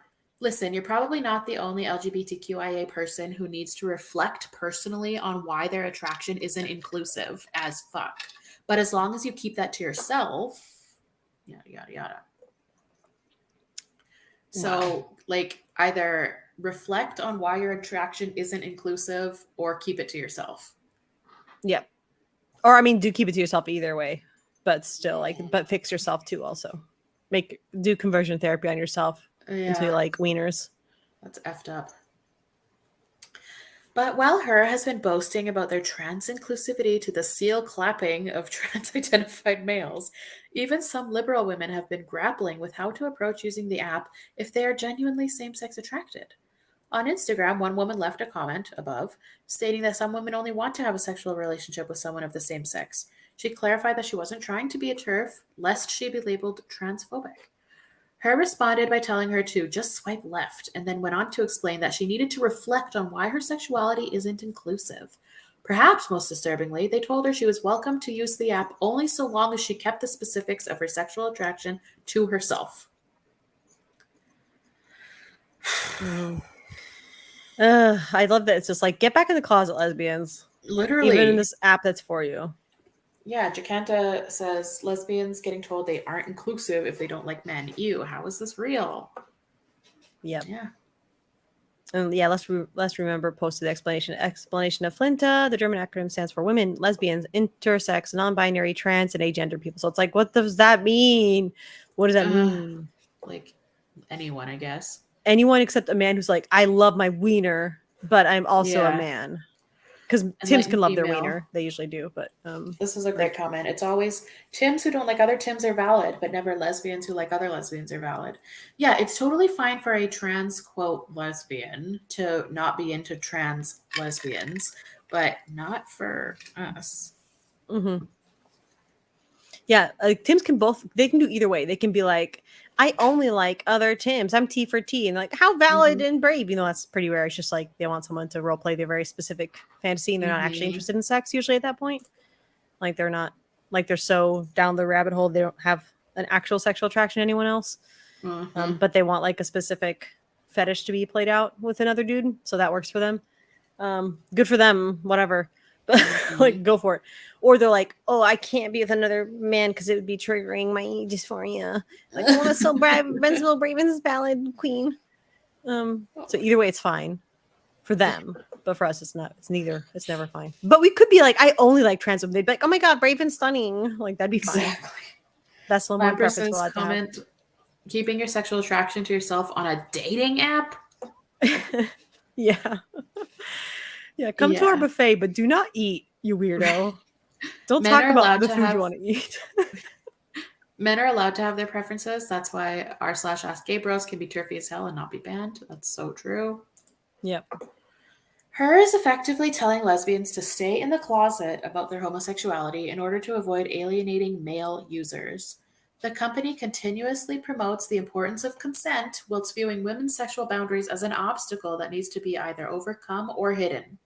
listen, you're probably not the only LGBTQIA person who needs to reflect personally on why their attraction isn't inclusive as fuck. But as long as you keep that to yourself, yada, yada, yada. So, like, either reflect on why your attraction isn't inclusive or keep it to yourself. Yep. Or, I mean, do keep it to yourself either way, but still, like, but fix yourself too also. Do conversion therapy on yourself until you like wieners. That's effed up. But while Her has been boasting about their trans inclusivity to the seal clapping of trans-identified males, even some liberal women have been grappling with how to approach using the app if they are genuinely same-sex attracted. On Instagram, one woman left a comment above stating that some women only want to have a sexual relationship with someone of the same sex. She clarified that she wasn't trying to be a TERF, lest she be labeled transphobic. Her responded by telling her to just swipe left and then went on to explain that she needed to reflect on why her sexuality isn't inclusive. Perhaps most disturbingly, they told her she was welcome to use the app only so long as she kept the specifics of her sexual attraction to herself. I love that it's just like, get back in the closet, lesbians. Literally. Even in this app that's for you. Yeah, Jacanta says lesbians getting told they aren't inclusive if they don't like men. Ew, how is this real? Yep. Yeah. And yeah, let's remember posted the explanation of FLINTA. The German acronym stands for women, lesbians, intersex, non-binary, trans, and agender people. So it's like, what does that mean? What does that mean? Like anyone, I guess. Anyone except a man who's like, I love my wiener, but I'm also a man. Because Tims can love their wiener. They usually do, but this is a great comment. It's always Tims who don't like other Tims are valid, but never lesbians who like other lesbians are valid. Yeah, it's totally fine for a trans quote lesbian to not be into trans lesbians, but not for us. Mm-hmm. Yeah, Tims can they can do either way. They can be like, I only like other Tims. I'm T for T. And like, how valid and brave. You know, that's pretty rare. It's just like they want someone to role play their very specific fantasy and they're not actually interested in sex usually at that point. Like they're not, like they're so down the rabbit hole, they don't have an actual sexual attraction to anyone else. But they want like a specific fetish to be played out with another dude. So that works for them. Good for them, whatever. But like, go for it. Or they're like, oh, I can't be with another man because it would be triggering my dysphoria. Like, oh, that's so brave. Benzel Braven's valid queen. So either way, it's fine for them. But for us, it's not. It's neither. It's never fine. But we could be like, I only like trans women. They'd be like, oh my god, brave and stunning. Like that'd be fine. Exactly. That's the one preference we're allowed to have. Keeping your sexual attraction to yourself on a dating app. Yeah. Yeah, come to our buffet, but do not eat, you weirdo. Don't talk about the food you want to eat. Men are allowed to have their preferences. That's why r/ask gay bros can be turfy as hell and not be banned. That's so true. Yep. Her is effectively telling lesbians to stay in the closet about their homosexuality in order to avoid alienating male users. The company continuously promotes the importance of consent whilst viewing women's sexual boundaries as an obstacle that needs to be either overcome or hidden.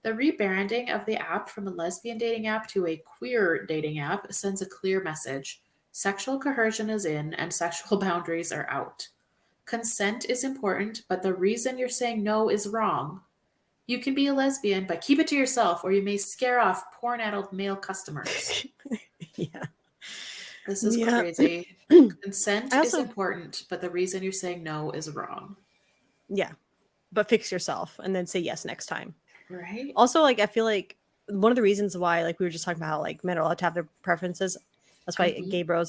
The rebranding of the app from a lesbian dating app to a queer dating app sends a clear message. Sexual coercion is in and sexual boundaries are out. Consent is important, but the reason you're saying no is wrong. You can be a lesbian, but keep it to yourself or you may scare off porn-addled male customers. Yeah. This is crazy. Consent is important, but the reason you're saying no is wrong. Yeah. But fix yourself and then say yes next time. Right. Also, like, I feel like one of the reasons why, like, we were just talking about how, like, men are allowed to have their preferences. That's why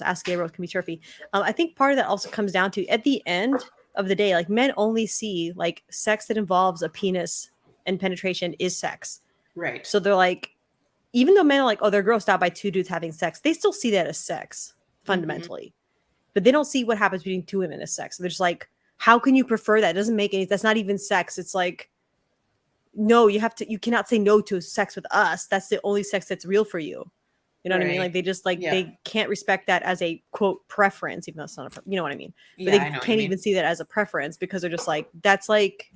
ask gay bros can be turfy. I think part of that also comes down to, at the end of the day, like, men only see, like, sex that involves a penis and penetration is sex. Right. So they're like, even though men are like, oh, they're grossed out by two dudes having sex, they still see that as sex, fundamentally. But they don't see what happens between two women as sex. So they're just like, how can you prefer that? It doesn't make any, that's not even sex. It's like, no, you cannot say no to sex with us. That's the only sex that's real for you. You know what I mean? Like they just they can't respect that as a quote preference, even though it's not you know what I mean? But they can't even see that as a preference because they're just like, that's like,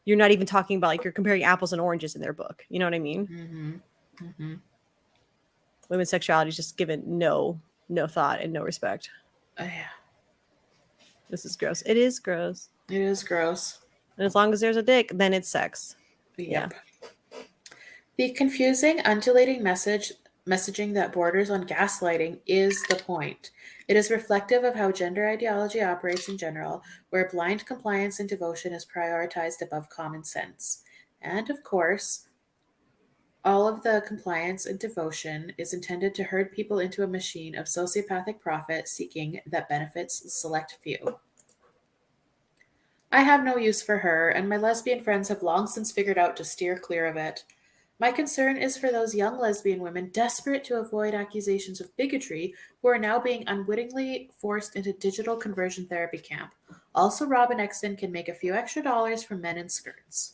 you're not even talking about, like, you're comparing apples and oranges in their book. You know what I mean? Women's sexuality is just given no thought and no respect. Oh yeah. This is gross. It is gross. It is gross. And as long as there's a dick, then it's sex. Yep. Yeah. The confusing, undulating messaging that borders on gaslighting is the point. It is reflective of how gender ideology operates in general, where blind compliance and devotion is prioritized above common sense. And of course, all of the compliance and devotion is intended to herd people into a machine of sociopathic profit seeking that benefits the select few. I have no use for her, and my lesbian friends have long since figured out to steer clear of it. My concern is for those young lesbian women desperate to avoid accusations of bigotry who are now being unwittingly forced into digital conversion therapy camp. Also, Robin Exton can make a few extra dollars from men in skirts.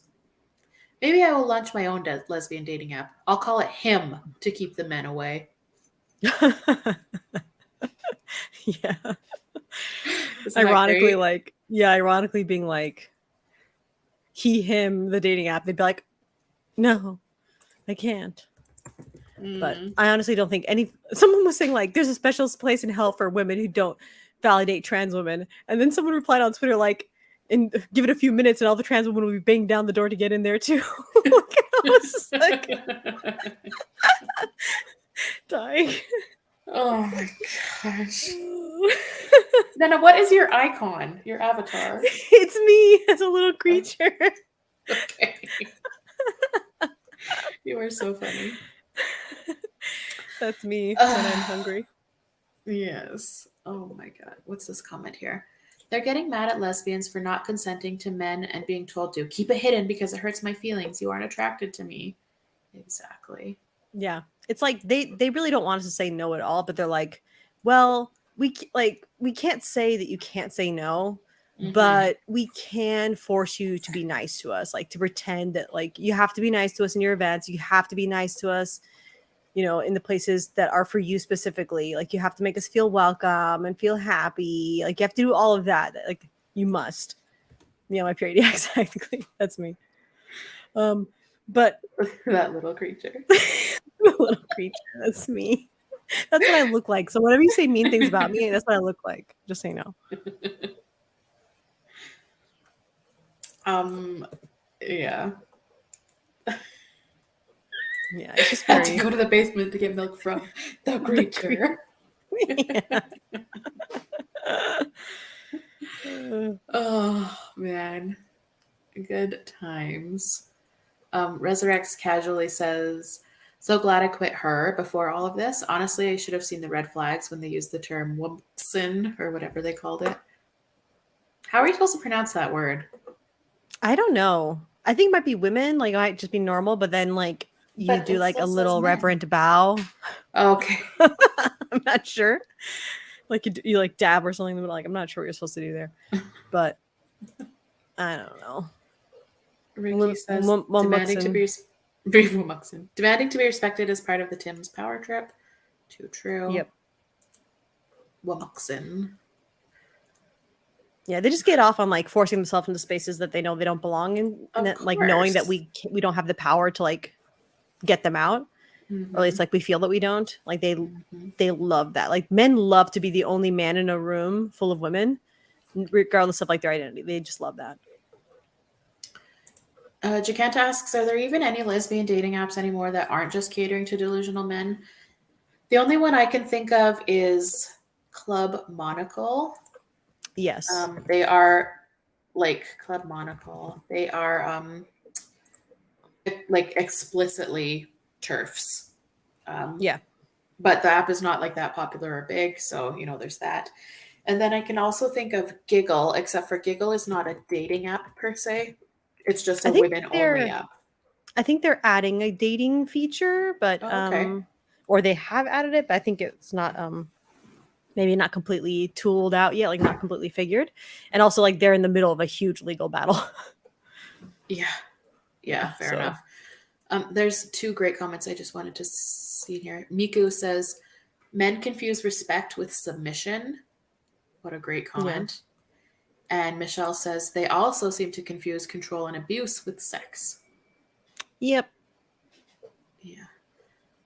Maybe I will launch my own lesbian dating app. I'll call it Him to keep the men away. Yeah. Isn't that Ironically, great? ironically being like he, him, the dating app, they'd be like, no, I can't. But Mm. I honestly don't think someone was saying like there's a special place in hell for women who don't validate trans women. And then someone replied on Twitter like, and give it a few minutes and all the trans women will be banging down the door to get in there too. I was just like dying. Oh my gosh. Nana, what is your icon? Your avatar? It's me as a little creature. Okay. You are so funny. That's me when I'm hungry. Yes. Oh my god. What's this comment here? They're getting mad at lesbians for not consenting to men and being told to keep it hidden because it hurts my feelings. You aren't attracted to me. Exactly. Yeah, it's like they really don't want us to say no at all, but they're like, well, we can't say that you can't say no, Mm-hmm. but we can force you to be nice to us, like to pretend that like you have to be nice to us in your events, you have to be nice to us, in the places that are for you specifically, like you have to make us feel welcome and feel happy, like you have to do all of that, like you must. My period. Yeah, exactly. That's me. But That little creature. little creature. That's me. That's what I look like. So whenever you say mean things about me, that's what I look like. Just so you know. Yeah. Yeah, it's just Had to very go to the basement to get milk from the the creature. yeah. Oh man. Good times. Resurrects casually says, so glad I quit her before all of this. Honestly, I should have seen the red flags when they used the term wumpsin or whatever they called it. How are you supposed to pronounce that word? I don't know. I think it might be women, like it might just be normal, but then like you But do it like still a says little men. reverent bow. Okay. I'm not sure. Like you like dab or something, but like I'm not sure what you're supposed to do there. But I don't know. Ricky says, demanding to be demanding to be respected is part of the Tim's power trip. Too true. Yep. Womuxin. Yeah, they just get off on like forcing themselves into spaces that they know they don't belong in, and Of that, like knowing that course. we don't have the power to like get them out, or at least Mm-hmm. like we feel that we don't. Like Mm-hmm. they love that. Like men love to be the only man in a room full of women, regardless of like their identity. They just love that. Jacanta asks, are there even any lesbian dating apps anymore that aren't just catering to delusional men? The only one I can think of is Club Monocle. Yes. They are like Club Monocle. They are like explicitly TERFs. Um, Yeah. but the app is not like that popular or big, so there's that. And then I can also think of Giggle, except for Giggle is not a dating app per se. It's just I a think women only they're app. I think they're adding a dating feature, but Oh, okay. or they have added it, but I think it's not maybe not completely tooled out yet, like not completely figured. And also like they're in the middle of a huge legal battle. Yeah. Yeah, fair So enough. There's two great comments I just wanted to see here. Miku says, men confuse respect with submission. What a great yeah. comment. And Michelle says, they also seem to confuse control and abuse with sex. Yep. Yeah.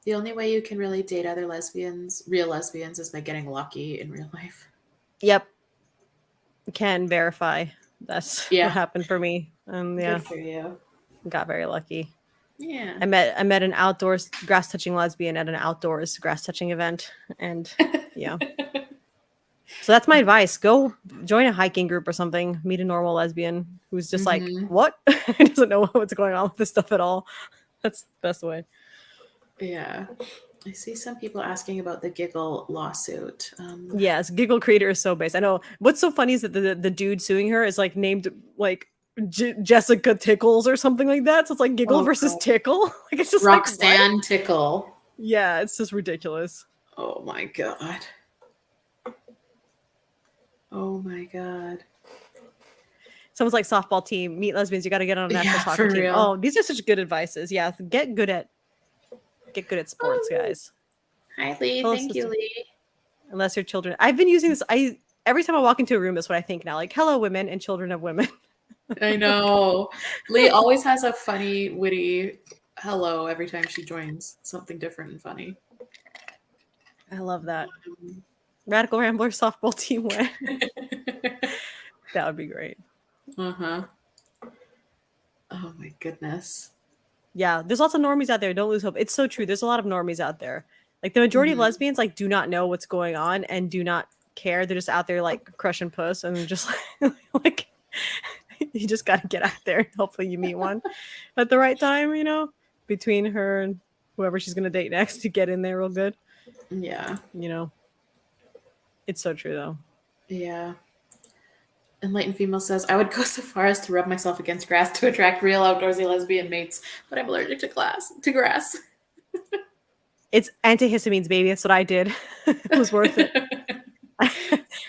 The only way you can really date other lesbians, real lesbians, is by getting lucky in real life. Yep. Can verify. That's what Yeah. happened for me. Yeah, Good for you. got very lucky. Yeah. I met an outdoors grass touching lesbian at an outdoors grass touching event, and yeah. So that's my advice. Go join a hiking group or something. Meet a normal lesbian who's just like, Mm-hmm. what? Doesn't know what's going on with this stuff at all. That's the best way. Yeah. I see some people asking about the Giggle lawsuit. Yes, Giggle Creator is so based. I know. What's so funny is that the dude suing her is like named like Jessica Tickles or something like that. So it's like Giggle Oh, versus God. Tickle. Like it's just like what? Roxanne Tickle. Yeah, it's just ridiculous. Oh my God. Oh my God. Someone's like softball team, meet lesbians, you got to get on a national Yeah, soccer for team. real. Oh, these are such good advices. Yeah, get good at sports, Oh, guys. hi, Lee. Fellow Thank you, sister. Lee. Unless your children. I've been using this. I every time I walk into a room, that's what I think now. Like, hello, women and children of women. I know. Lee always has a funny, witty hello every time she joins. Something different and funny. I love that. Radical Rambler softball team win. That would be great. Uh-huh. Oh my goodness. Yeah, there's lots of normies out there. Don't lose hope. It's so true. There's a lot of normies out there. Like the majority of lesbians like do not know what's going on and do not care. They're just out there like crushing puss and just like you just got to get out there and hopefully you meet one at the right time, you know, between her and whoever she's going to date next to get in there real good. Yeah. You know, it's so true though. Yeah. Enlightened Female says, I would go so far as to rub myself against grass to attract real outdoorsy lesbian mates, but I'm allergic to grass. It's antihistamines, baby. That's what I did. It was worth it.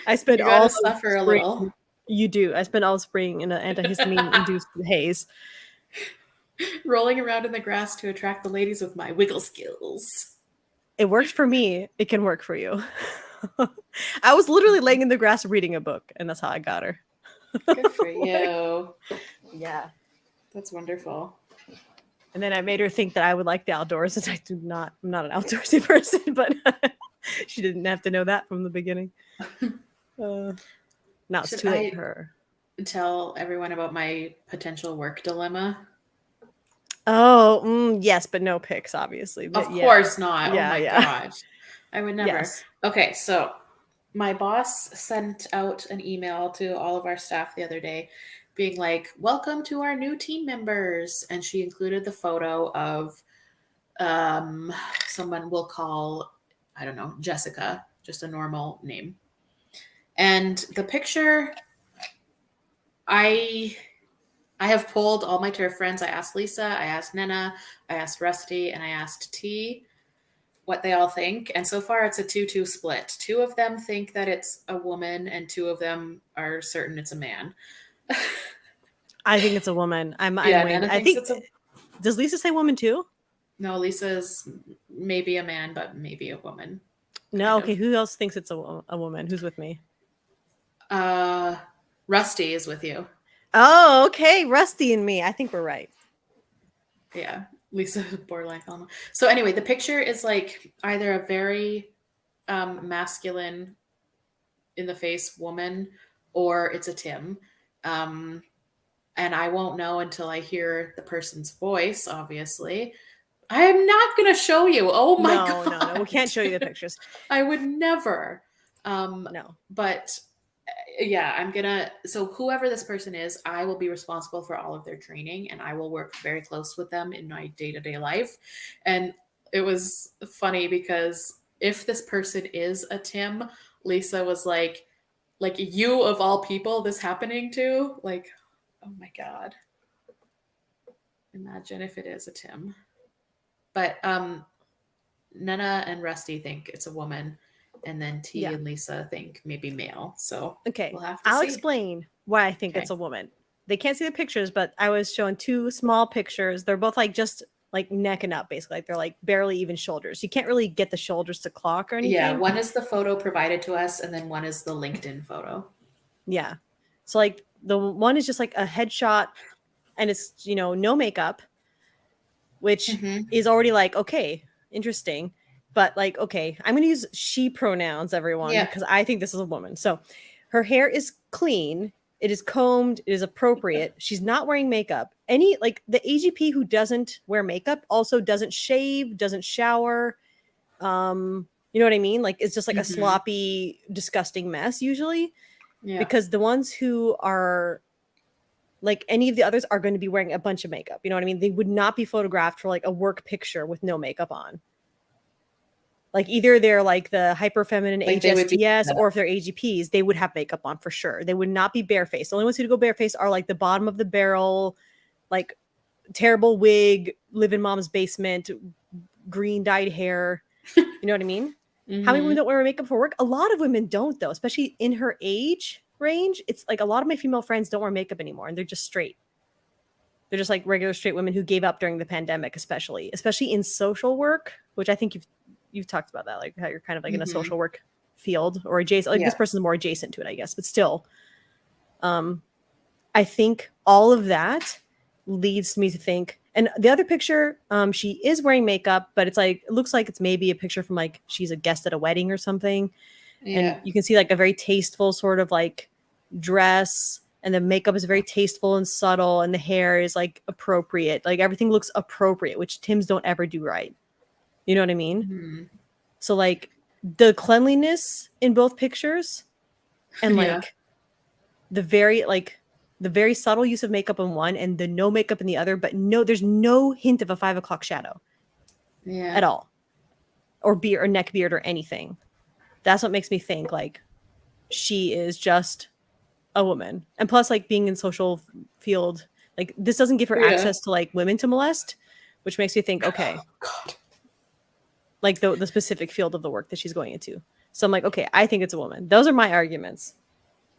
I spent You gotta all suffer a spring. little. You do. I spent all spring in an antihistamine-induced haze. Rolling around in the grass to attract the ladies with my wiggle skills. It worked for me. It can work for you. I was literally laying in the grass reading a book, and that's how I got her. Good for you. Yeah. That's wonderful. And then I made her think that I would like the outdoors, and I'm not an outdoorsy person, but she didn't have to know that from the beginning. Now it's too late for her. Tell everyone about my potential work dilemma. Oh, yes, but no pics, obviously. But of course not. Yeah, oh my gosh. I would never. Yes. Okay, so my boss sent out an email to all of our staff the other day being like, welcome to our new team members. And she included the photo of someone we'll call, I don't know, Jessica, just a normal name. And the picture, I have polled all my turf friends. I asked Lisa, I asked Nena, I asked Rusty, and I asked T what they all think. And so far it's a 2-2 split. 2 of them think that it's a woman and 2 of them are certain it's a man. I think it's a woman. I think it's does Lisa say woman too? No, Lisa's maybe a man, but maybe a woman. No, okay. Who else thinks it's a woman? Who's with me? Rusty is with you. Oh, okay. Rusty and me. I think we're right. Yeah. Lisa borderline fellow. So anyway, the picture is like either a very masculine in the face woman or it's a Tim. And I won't know until I hear the person's voice, obviously. I'm not going to show you. Oh my God. No. We can't show you the pictures. I would never. No. But yeah, so whoever this person is, I will be responsible for all of their training and I will work very close with them in my day-to-day life. And it was funny because if this person is a Tim, Lisa was like you of all people, this happening to, like, oh my God. Imagine if it is a Tim. But Nena and Rusty think it's a woman. And then T and Lisa think maybe male. So okay, we'll have to I'll see. explain why I think it's a woman. They can't see the pictures, but I was showing 2 small pictures. They're both like just like neck and up, basically. Like they're like barely even shoulders. You can't really get the shoulders to clock or anything. Yeah, one is the photo provided to us, and then one is the LinkedIn photo. Yeah. So like the one is just like a headshot, and it's no makeup, which is already like okay, interesting. But like, okay, I'm going to use she pronouns, everyone, because I think this is a woman. So her hair is clean. It is combed. It is appropriate. She's not wearing makeup. Like the AGP who doesn't wear makeup also doesn't shave, doesn't shower. You know what I mean? Like it's just like a sloppy, disgusting mess usually. Yeah. Because the ones who are like any of the others are going to be wearing a bunch of makeup. You know what I mean? They would not be photographed for like a work picture with no makeup on. Like either they're like the hyper feminine like HSTS or if they're AGPs, they would have makeup on for sure. They would not be barefaced. The only ones who go barefaced are like the bottom of the barrel, like terrible wig, live in mom's basement, green dyed hair. You know what I mean? How many women don't wear makeup for work? A lot of women don't though, especially in her age range. It's like a lot of my female friends don't wear makeup anymore and they're just straight. They're just like regular straight women who gave up during the pandemic, especially in social work, which I think you've talked about that, like how you're kind of like in a social work field or adjacent. Like this person's more adjacent to it, I guess, but still, I think all of that leads me to think. And the other picture, she is wearing makeup, but it's like it looks like it's maybe a picture from like she's a guest at a wedding or something. And you can see like a very tasteful sort of like dress, and the makeup is very tasteful and subtle, and the hair is like appropriate. Like everything looks appropriate, which Tims don't ever do right. You know what I mean? Mm-hmm. So like the cleanliness in both pictures and like the very subtle use of makeup in one and the no makeup in the other, but no, there's no hint of a 5 o'clock shadow at all, or beard or neck beard or anything. That's what makes me think like she is just a woman. And plus, like being in social field, like this doesn't give her access to like women to molest, which makes me think, okay, like the specific field of the work that she's going into. So I'm like, okay, I think it's a woman. Those are my arguments.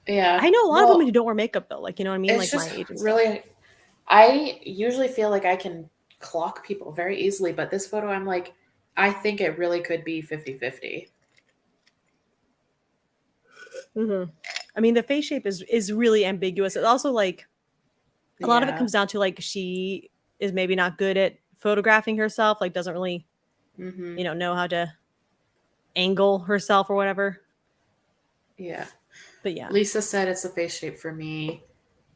Yeah. I know a lot of women who don't wear makeup though. Like, you know what I mean? It's Like just my age and really, stuff. I usually feel like I can clock people very easily, but this photo, I'm like, I think it really could be 50-50. Mm-hmm. I mean, the face shape is really ambiguous. It's also like a lot of it comes down to like she is maybe not good at photographing herself, like doesn't really, know how to angle herself or whatever. Yeah. But yeah. Lisa said it's a face shape for me.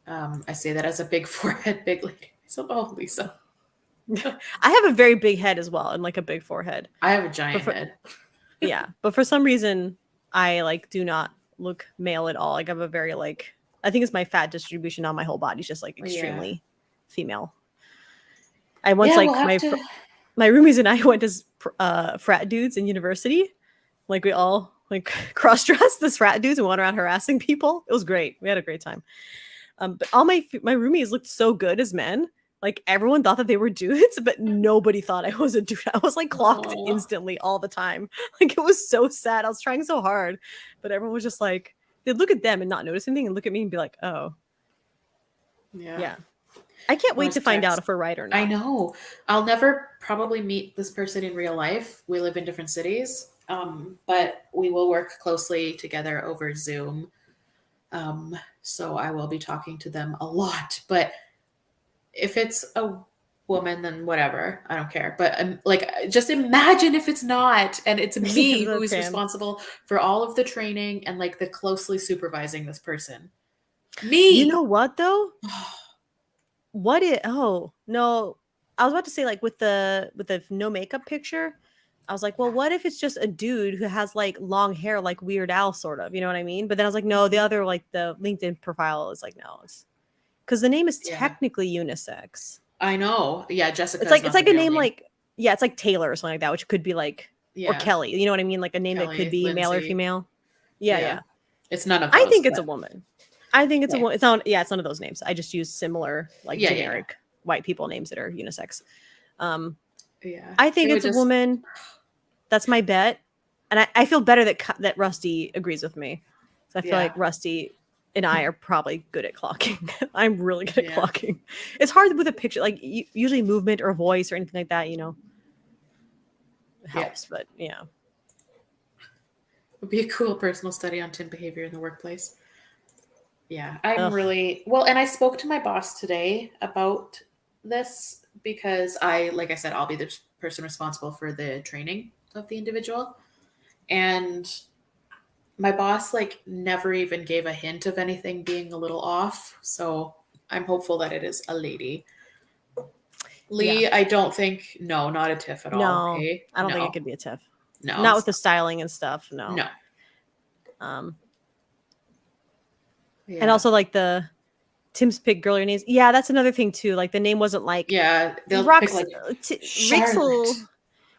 I say that as a big forehead, big lady. So, oh, Lisa. I have a very big head as well and like a big forehead. I have a giant head. Yeah. But for some reason, I like do not look male at all. Like I have a very like, I think it's my fat distribution on my whole body is just like extremely female. I once my roomies and I went as frat dudes in university. Like we all like cross-dressed as frat dudes and went around harassing people. It was great. We had a great time. But all my roomies looked so good as men. Like everyone thought that they were dudes, but nobody thought I was a dude. I was like clocked instantly all the time. Like it was so sad. I was trying so hard, but everyone was just like, they'd look at them and not notice anything and look at me and be like, oh. Yeah. I can't wait to find out if we're right or not. I know. I'll never probably meet this person in real life. We live in different cities, but we will work closely together over Zoom. So I will be talking to them a lot. But if it's a woman, then whatever. I don't care. But like, just imagine if it's not, and it's me who's responsible for all of the training and like the closely supervising this person. Me. You know what though? Oh no, I was about to say like with the no makeup picture, I was like, well, what if it's just a dude who has like long hair like Weird Al sort of, you know what I mean? But then I was like, no, the other like the LinkedIn profile is like, no, it's because the name is technically unisex. I know. Yeah, Jessica. It's like a name like it's like Taylor or something like that, which could be like or Kelly, you know what I mean? Like a name Kelly, that could be Lindsay. Male or female. Yeah. It's none of those. I think it's a woman. I think it's a woman. It's not. Yeah, it's none of those names. I just use similar, like generic white people names that are unisex. I think it's a woman. That's my bet, and I feel better that Rusty agrees with me. So I feel like Rusty and I are probably good at clocking. I'm really good at clocking. It's hard with a picture, like usually movement or voice or anything like that. Helps, but yeah. Would be a cool personal study on teen behavior in the workplace. Yeah, I'm really well, and I spoke to my boss today about this because like I said, I'll be the person responsible for the training of the individual, and my boss like never even gave a hint of anything being a little off. So I'm hopeful that it is a lady. Lee, I don't think not a tiff at all. Okay? I don't think it could be a tiff. No, not with the styling and stuff. No. And also like the Tim's pick girly names. Yeah, that's another thing too. Like the name wasn't like they'll pick like Rixel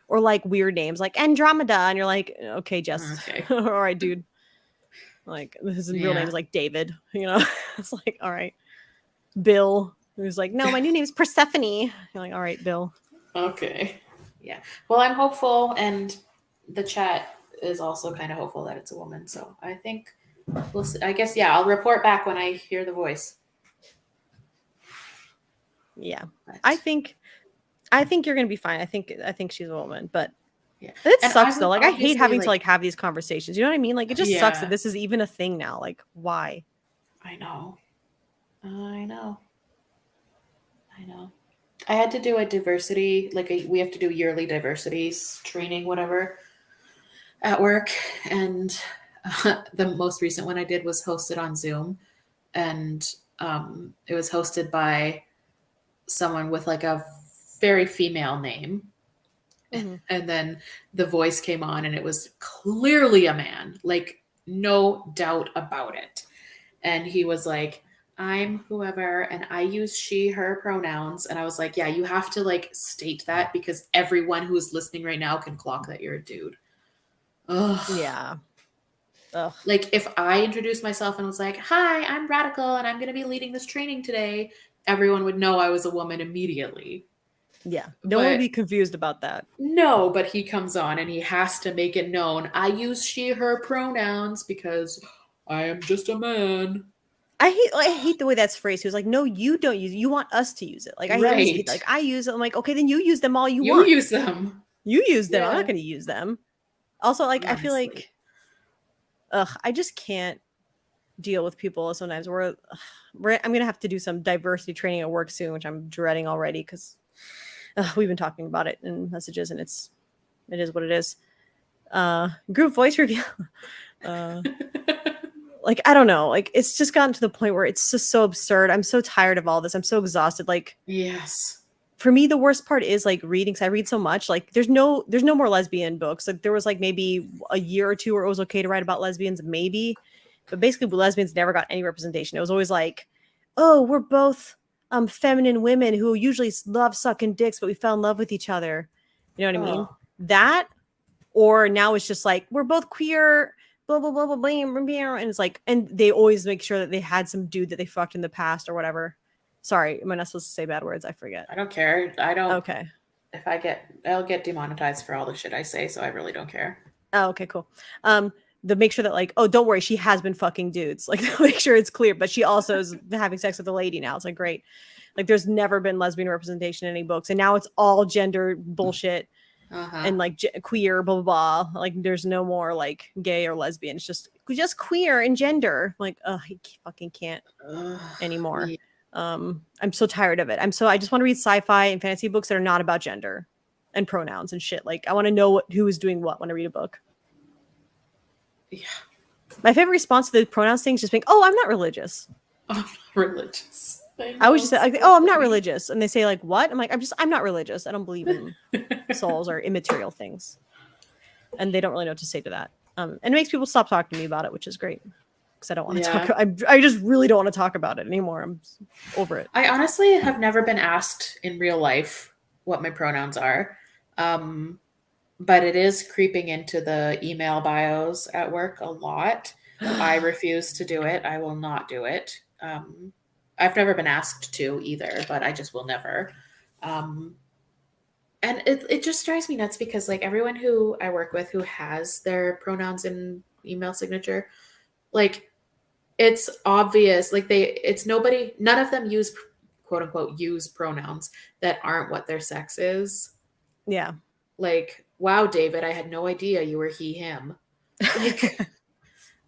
or like weird names like Andromeda, and you're like, okay, Jess, all right, dude. Like his real name is like David. It's like, all right, Bill. Who's like, no, my new name is Persephone. You're like, all right, Bill. Okay, yeah. Well, I'm hopeful, and the chat is also kind of hopeful that it's a woman. So I think. We'll see. I guess I'll report back when I hear the voice. Yeah, but I think you're gonna be fine. I think she's a woman, but Yeah. It And I sucks though. was Like I hate obviously having to like, like have these conversations. You know what I mean? Like it just sucks that yeah, this is even a thing now. Like why? I know. I know. I know. I had to do a diversity, we have to do yearly diversities training, whatever, at work. And the most recent one I did was hosted on Zoom. And it was hosted by someone with like a very female name. Mhm. And then the voice came on, and it was clearly a man, like, no doubt about it. And he was like, I'm whoever, and I use she, her pronouns. And I was like, yeah, you have to like state that because everyone who's listening right now can clock that you're a dude. Ugh. Yeah. Ugh. Like, if I introduced myself and was like, hi, I'm Radical and I'm going to be leading this training today, everyone would know I was a woman immediately. Yeah. No one would But be confused about that. no, but he comes on and he has to make it known. I use she, her pronouns because I am just a man. I hate the way that's phrased. He was like, "No, you don't use it. You want us to use it." Like I always hate Right. like I use it. I'm like, okay, then you use them all you You want. use them. You use them. I'm not Yeah. going to use them. Also, like I feel Honestly. like, I just can't deal with people sometimes. I'm gonna have to do some diversity training at work soon, which I'm dreading already because we've been talking about it in messages, and it is what it is. Group voice review. uh, like I don't know. Like it's just gotten to the point where it's just so absurd. I'm so tired of all this. I'm so exhausted. Like Yes. for me the worst part is like reading because I read so much. Like there's no more lesbian books. Like there was like maybe a year or two where it was okay to write about lesbians, maybe, but basically lesbians never got any representation. It was always like, oh, we're both feminine women who usually love sucking dicks, but we fell in love with each other. You know what I mean? Oh. That, or now it's just like we're both queer, blah blah blah blah blah, and it's like, and they always make sure that they had some dude that they fucked in the past or whatever. Sorry, am I not supposed to say bad words? I forget. I don't care. I don't. Okay. If I'll get demonetized for all the shit I say, so I really don't care. Oh, okay, cool. The make sure that like, oh, don't worry, she has been fucking dudes. Like, make sure it's clear, but she also is having sex with a lady now. It's like great. Like, there's never been lesbian representation in any books, and now it's all gender bullshit Uh-huh. and like queer, blah blah blah. Like, there's no more like gay or lesbian. It's just queer and gender. Like, I fucking can't Ugh. anymore. Yeah. I'm so tired of it. I just want to read sci-fi and fantasy books that are not about gender and pronouns and shit. Like, I want to know who is doing what when I read a book. Yeah. My favorite response to the pronouns thing is just being, "Oh, I'm not religious." I'm not religious. I always just say, like, "Oh, I'm not religious," and they say, "Like what?" I'm like, "I'm not religious. I don't believe in souls or immaterial things," and they don't really know what to say to that. And it makes people stop talking to me about it, which is great because I don't want to Yeah. talk. I just really don't want to talk about it anymore. I'm over it. I honestly have never been asked in real life what my pronouns are. But it is creeping into the email bios at work a lot. I refuse to do it. I will not do it. I've never been asked to either, but I just will never. And it just drives me nuts because like everyone who I work with who has their pronouns in email signature, like it's obvious, like none of them use quote unquote use pronouns that aren't what their sex is. Yeah. Like, wow, David, I had no idea you were he, him. Like,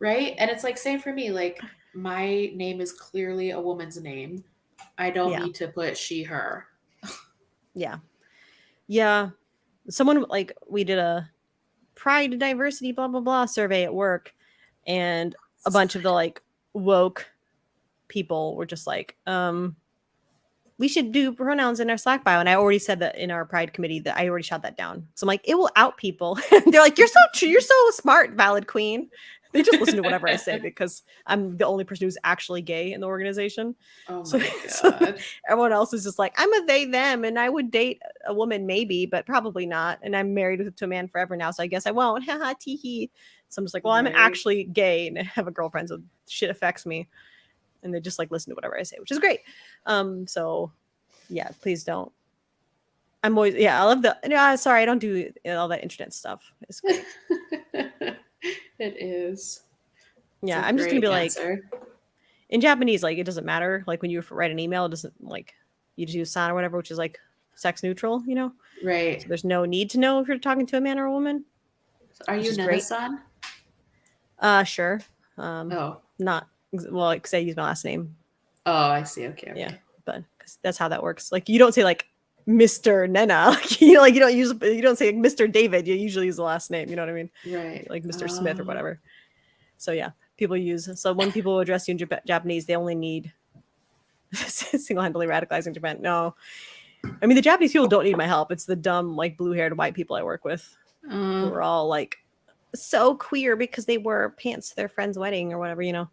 right? And it's like, same for me. Like, my name is clearly a woman's name. I don't Yeah. need to put she, her. Yeah. Yeah. Someone like we did a pride diversity blah blah blah survey at work, and a bunch of the like woke people were just like, we should do pronouns in our Slack bio. And I already said that in our pride committee that I already shot that down. So I'm like, it will out people. They're like, you're so true. You're so smart, valid queen. They just listen to whatever I say because I'm the only person who's actually gay in the organization. Oh my So, God. so everyone else is just like, I'm a they, them, and I would date a woman maybe, but probably not. And I'm married to a man forever now. So I guess I won't. Haha, teehee. So I'm just like, well, I'm Right. actually gay and I have a girlfriend. So shit affects me. And they just like listen to whatever I say, which is great. So yeah, please don't. I'm always, yeah, I love sorry, I don't do all that internet stuff. It's great. It is. Yeah, It's a I'm just gonna be great like, answer. in Japanese, like it doesn't matter. Like when you write an email, it doesn't like you just use san or whatever, which is like sex neutral, you know? Right. So there's no need to know if you're talking to a man or a woman. Are Which you is great. Nana-san? Sure. Oh. Not well, because I use my last name. Oh, I see. Okay. Yeah, but because that's how that works. Like you don't say like Mr. Nena. Like, you don't say like, Mr. David. You usually use the last name. You know what I mean? Right. Like Mr. Smith or whatever. So yeah, people use. So when people address you in Japanese, they only need single-handedly radicalizing Japan. No, I mean the Japanese people don't need my help. It's the dumb like blue-haired white people I work with who are all like so queer because they wore pants to their friend's wedding or whatever. You know.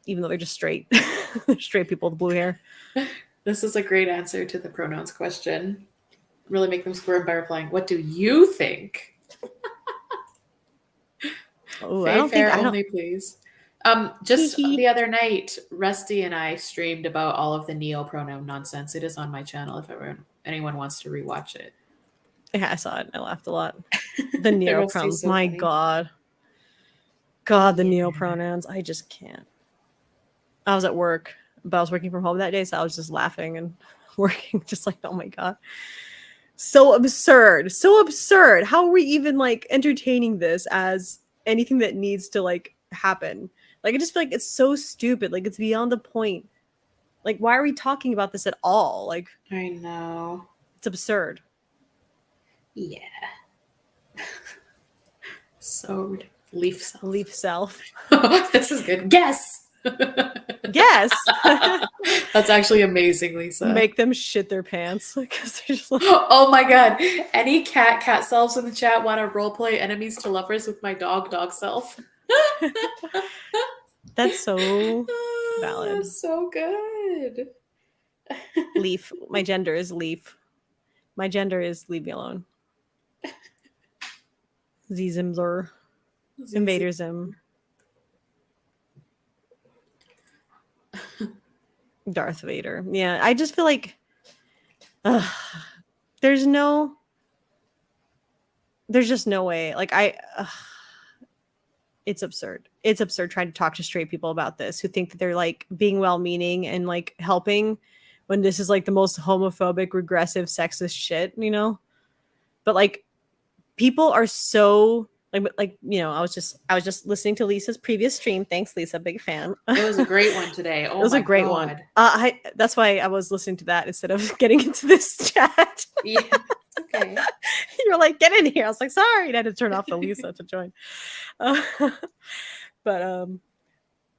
Even though they're just straight people with blue hair. This is a great answer to the pronouns question. Really make them squirm by replying, "What do you think?" Oh, I don't think I only, please. Just the other night, Rusty and I streamed about all of the neo pronoun nonsense. It is on my channel if anyone wants to rewatch it. Yeah, I saw it. I laughed a lot. The neo pronouns. So my funny. God, the neo pronouns. I just can't. I was at work, but I was working from home that day, so I was just laughing and working, just like, oh my God. So absurd. So absurd. How are we even like entertaining this as anything that needs to like happen? Like, I just feel like it's so stupid. Like, it's beyond the point. Like, why are we talking about this at all? Like, I know. It's absurd. Yeah. So leaf self. Leaf self. This is good. Guess. Yes. That's actually amazing, Lisa. Make them shit their pants because they're just like, oh my God. Any cat selves in the chat want to roleplay enemies to lovers with my dog self? That's so valid. That's so good. Leaf. My gender is leaf. My gender is leave me alone. Zimzor. Invader Zim. Darth Vader. Yeah, I just feel like there's just no way. Like it's absurd. It's absurd trying to talk to straight people about this who think that they're like being well-meaning and like helping when this is like the most homophobic, regressive, sexist shit, you know? But like people are so like you know, I was just listening to Lisa's previous stream. Thanks, Lisa, big fan. It was a great one today. Oh, it was a great one. That's why I was listening to that instead of getting into this chat. Yeah, okay. You were like, get in here. I was like, sorry, and I had to turn off the Lisa to join. But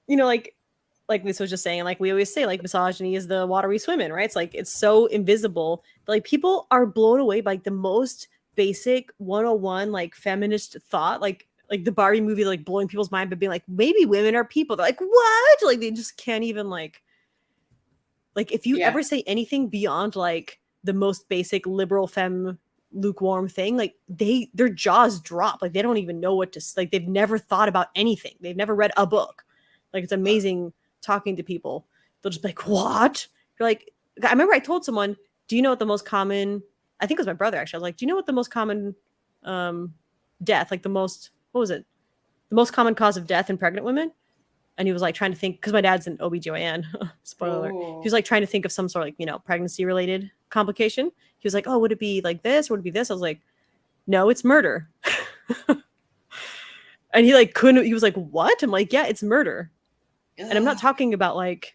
you know, like Lisa was just saying, like we always say, like misogyny is the water we swim in, right? It's like it's so invisible. But, like people are blown away by the most basic 101 like feminist thought, like the Barbie movie, like blowing people's mind, but being like, maybe women are people. They're like, what? Like they just can't even like if you ever say anything beyond like the most basic liberal femme lukewarm thing, like their jaws drop. Like they don't even know what to like. They've never thought about anything. They've never read a book. Like it's amazing talking to people. They'll just be like, what? You're like, I remember I told someone, do you know what the most common, I think it was my brother actually. I was like, do you know what the most common death, like the most, what was it? The most common cause of death in pregnant women? And he was like trying to think, because my dad's an OBGYN, spoiler alert. He was like trying to think of some sort of like, you know, pregnancy related complication. He was like, oh, would it be like this? Or would it be this? I was like, no, it's murder. And he like couldn't, he was like, what? I'm like, yeah, it's murder. Ugh. And I'm not talking about like,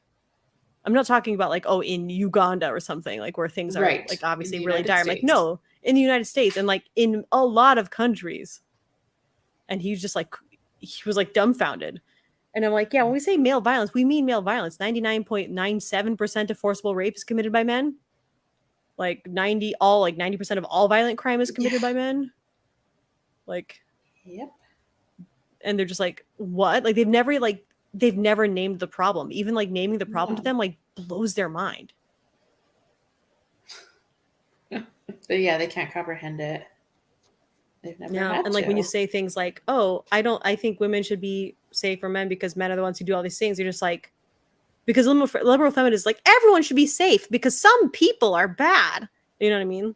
oh, in Uganda or something, like where things are like obviously really dire. I'm like, no, in the United States and like in a lot of countries. And he was just like, he was like dumbfounded. And I'm like, yeah, when we say male violence, we mean male violence. 99.97% of forcible rape is committed by men. Like 90% of all violent crime is committed by men. Like, yep. And they're just like, what? Like they've never named the problem. Even like naming the problem to them like blows their mind. But yeah, they can't comprehend it. They've never had and like when you say things like, oh, I think women should be safe for men because men are the ones who do all these things, you're just like, because liberal feminists like everyone should be safe because some people are bad. You know what I mean?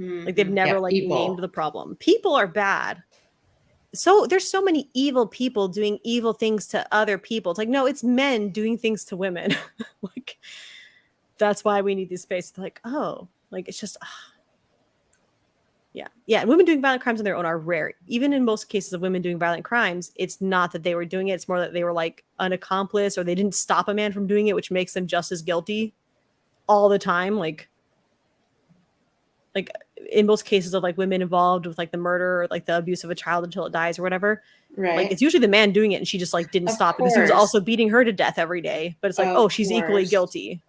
Mm-hmm. Like they've never named the problem. People are bad. So there's so many evil people doing evil things to other people. It's like, no, it's men doing things to women. Like that's why we need these spaces. Like, oh, like it's just, yeah. Yeah. Women doing violent crimes on their own are rare. Even in most cases of women doing violent crimes, it's not that they were doing it. It's more that they were like an accomplice or they didn't stop a man from doing it, which makes them just as guilty all the time. Like in most cases of like women involved with like the murder or like the abuse of a child until it dies or whatever, Right. like it's usually the man doing it and she just like didn't Of stop because he was course. also beating her to death every day. But it's like, Of oh, she's equally course. guilty.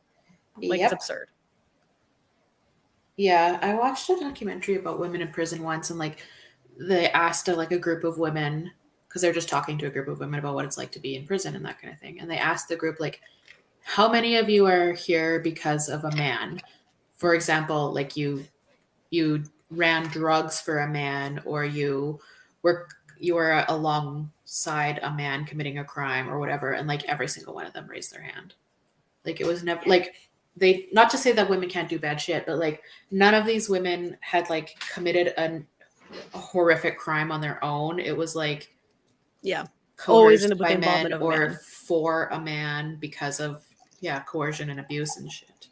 Like it's Yep. absurd. Yeah, I watched a documentary about women in prison once, and like they asked like a group of women, because they're just talking to a group of women about what it's like to be in prison and that kind of thing. And they asked the group like, how many of you are here because of a man? For example, like you ran drugs for a man, or you were alongside a man committing a crime or whatever, and like every single one of them raised their hand. Like it was never like, they, not to say that women can't do bad shit, but like none of these women had like committed a horrific crime on their own. It was like, yeah, always coerced with the by involvement men of a or man. for a man because of coercion and abuse and shit.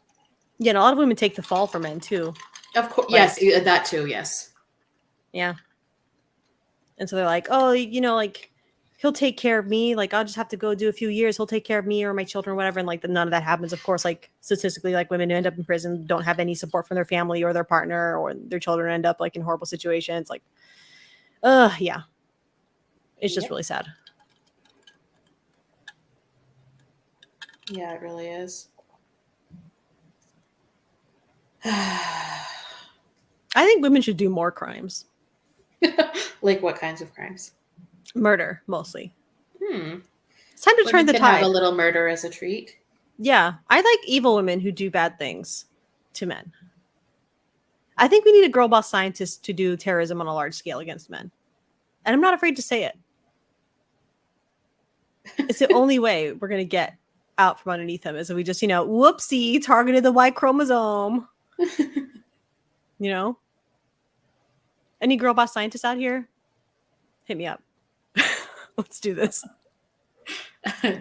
Yeah, and a lot of women take the fall for men too. Of course, like, yes, that too, yes. Yeah. And so they're like, oh, like he'll take care of me. Like I'll just have to go do a few years. He'll take care of me or my children or whatever. And like none of that happens. Of course, like statistically, like women who end up in prison don't have any support from their family or their partner, or their children end up like in horrible situations. Like, yeah. It's just really sad. Yeah, it really is. I think women should do more crimes. Like what kinds of crimes? Murder, mostly. It's time to turn the tide. Have a little murder as a treat. Yeah, I like evil women who do bad things to men. I think we need a girl boss scientist to do terrorism on a large scale against men. And I'm not afraid to say it. It's the only way we're going to get out from underneath them is if we just, whoopsie, targeted the Y chromosome. Any girl boss scientists out here? Hit me up. Let's do this.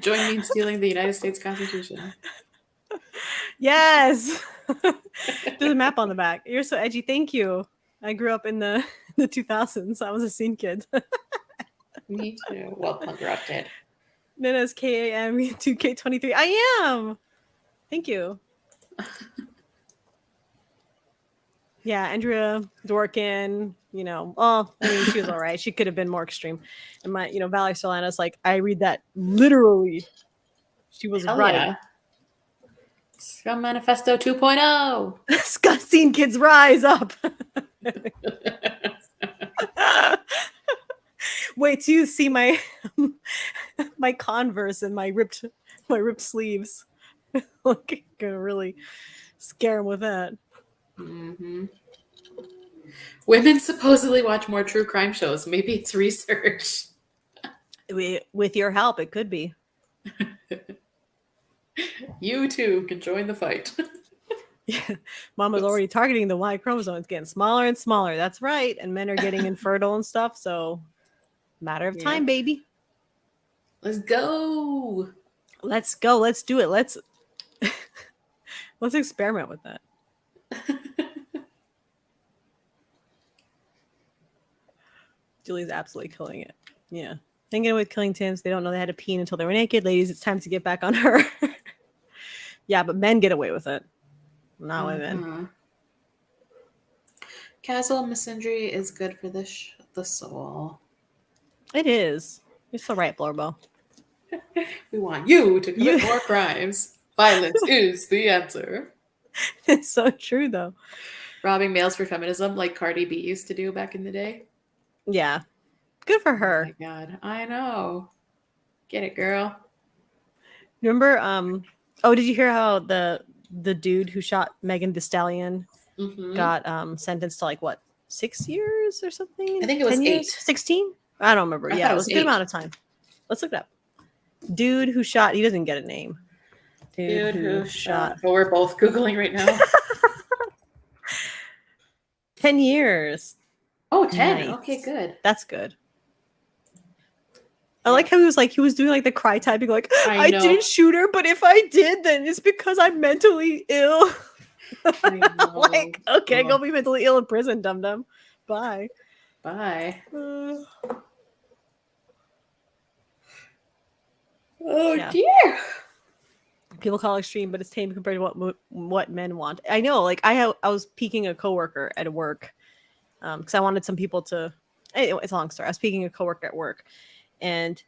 Join me in stealing the United States Constitution. Yes. There's a map on the back. You're so edgy. Thank you. I grew up in the 2000s. I was a scene kid. Me too. Well, punk rock did. Nina's KAM 2K23. I am. Thank you. Yeah, Andrea Dworkin, she was all right. She could have been more extreme. And my, Valerie Solana's like, I read that literally. She was right. Yeah. Scum Manifesto 2.0. Scott Scene Kids rise up. Wait till you see my my Converse and my ripped sleeves. Like, gonna really scare him with that. Mm-hmm. Women supposedly watch more true crime shows. Maybe it's research. With your help, it could be. You too can join the fight. Yeah, Mama's already targeting the Y chromosome. It's getting smaller and smaller. That's right. And men are getting infertile and stuff. So, matter of time, baby. Let's go. Let's go. Let's do it. Let's experiment with that. Julie's absolutely killing it. Yeah. Thinking with killing Tims, they don't know they had to pee until they were naked. Ladies, it's time to get back on her. Yeah, but men get away with it. Not women. Casual misandry is good for the soul. It is. You're so right, Blorbo. We want you to commit more crimes. Violence is the answer. It's so true, though. Robbing males for feminism like Cardi B used to do back in the day. Yeah. Good for her. Oh my God. I know. Get it, girl. Remember, did you hear how the dude who shot Megan Thee Stallion got sentenced to like what, 6 years or something? I think it was 8. 16? I don't remember. Yeah, it was a good amount of time. Let's look it up. Dude who shot, he doesn't get a name. Dude who shot. But we're both Googling right now. 10 years. Oh, 10. Nice. Okay, good. That's good. I like how he was doing like the cry typing, like, I know. didn't shoot her, but if I did, then it's because I'm mentally ill. I know. Like, okay, go be mentally ill in prison, dum dum. Bye. Bye. Uh, Oh Yeah. dear. People call it extreme, but it's tame compared to what men want. I know. Like I was peeking a coworker at work because I wanted some people to. Anyway, it's a long story. I was peeking a coworker at work, and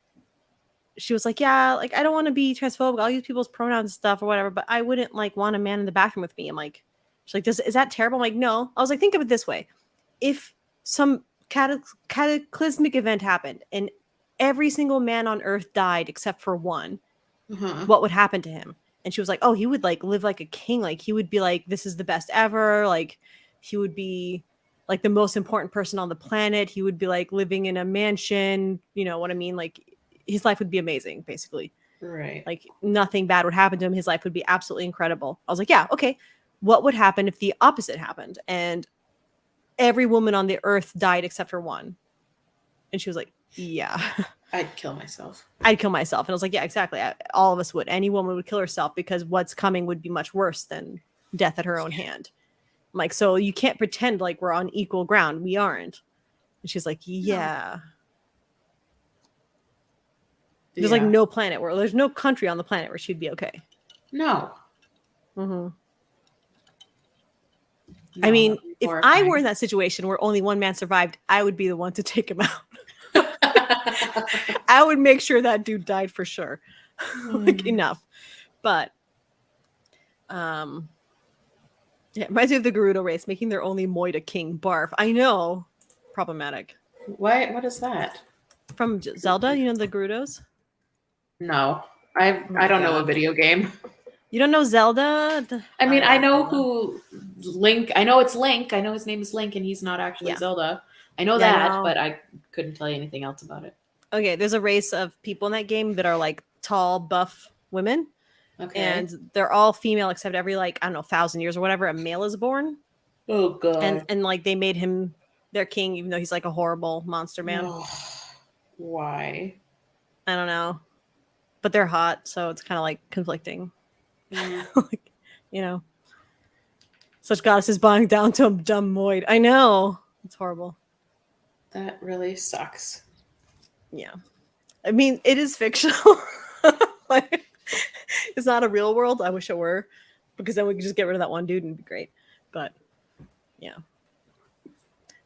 she was like, "Yeah, like I don't want to be transphobic. I'll use people's pronouns and stuff or whatever, but I wouldn't like want a man in the bathroom with me." I'm like, she's like, "Is that terrible?" I'm like, "No." I was like, "Think of it this way: if some cataclysmic event happened and every single man on Earth died except for one." What would happen to him? And she was like, oh, he would like live like a king. Like he would be like, this is the best ever. Like he would be like the most important person on the planet. He would be like living in a mansion. You know what I mean? Like his life would be amazing, basically. Right. Like nothing bad would happen to him. His life would be absolutely incredible. I was like, yeah, okay. What would happen if the opposite happened? And every woman on the earth died except for one. And she was like, yeah. I'd kill myself. I'd kill myself. And I was like, yeah, exactly. All of us would. Any woman would kill herself because what's coming would be much worse than death at her own hand. I'm like, so you can't pretend like we're on equal ground. We aren't. And she's like, yeah. There's like no planet where there's no country on the planet where she'd be okay. No. Mm-hmm. No, I mean, if I were in that situation where only one man survived, I would be the one to take him out. I would make sure that dude died for sure. Like enough. But yeah, it reminds me of the Gerudo race making their only Moida king barf. I know. Problematic. What is that? From Zelda, you know the Gerudos? No. I don't know a video game. You don't know Zelda? I mean, I know who Link. I know it's Link. I know his name is Link, and he's not actually Zelda. I know that, but I couldn't tell you anything else about it. Okay, there's a race of people in that game that are like tall, buff women. Okay. And they're all female except every like, I don't know, 1,000 years or whatever, a male is born. Oh god. And like they made him their king, even though he's like a horrible monster man. Oh, why? I don't know. But they're hot, so it's kind of like conflicting. Like, you know. Such goddesses bowing down to a dumb Moid. I know. It's horrible. That really sucks. Yeah. I mean, it is fictional. Like, it's not a real world. I wish it were. Because then we could just get rid of that one dude and it'd be great. But, yeah.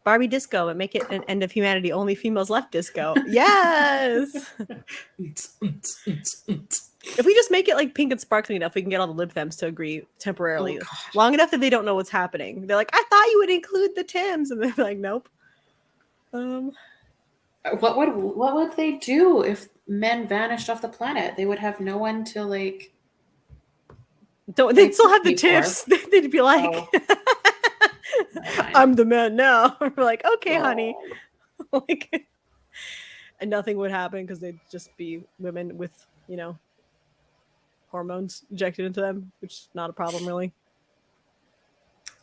Barbie disco and make it an end of humanity. Only females left disco. Yes! If we just make it like pink and sparkly enough, we can get all the lib femmes to agree temporarily. Long enough that they don't know what's happening. They're like, I thought you would include the Tims. And they're like, nope. What would they do if men vanished off the planet? They would have no one to like. They'd still have the tips. They'd be like, I'm the man now. We're like, okay, honey. Like, and nothing would happen because they'd just be women with, you know, hormones injected into them, which is not a problem really.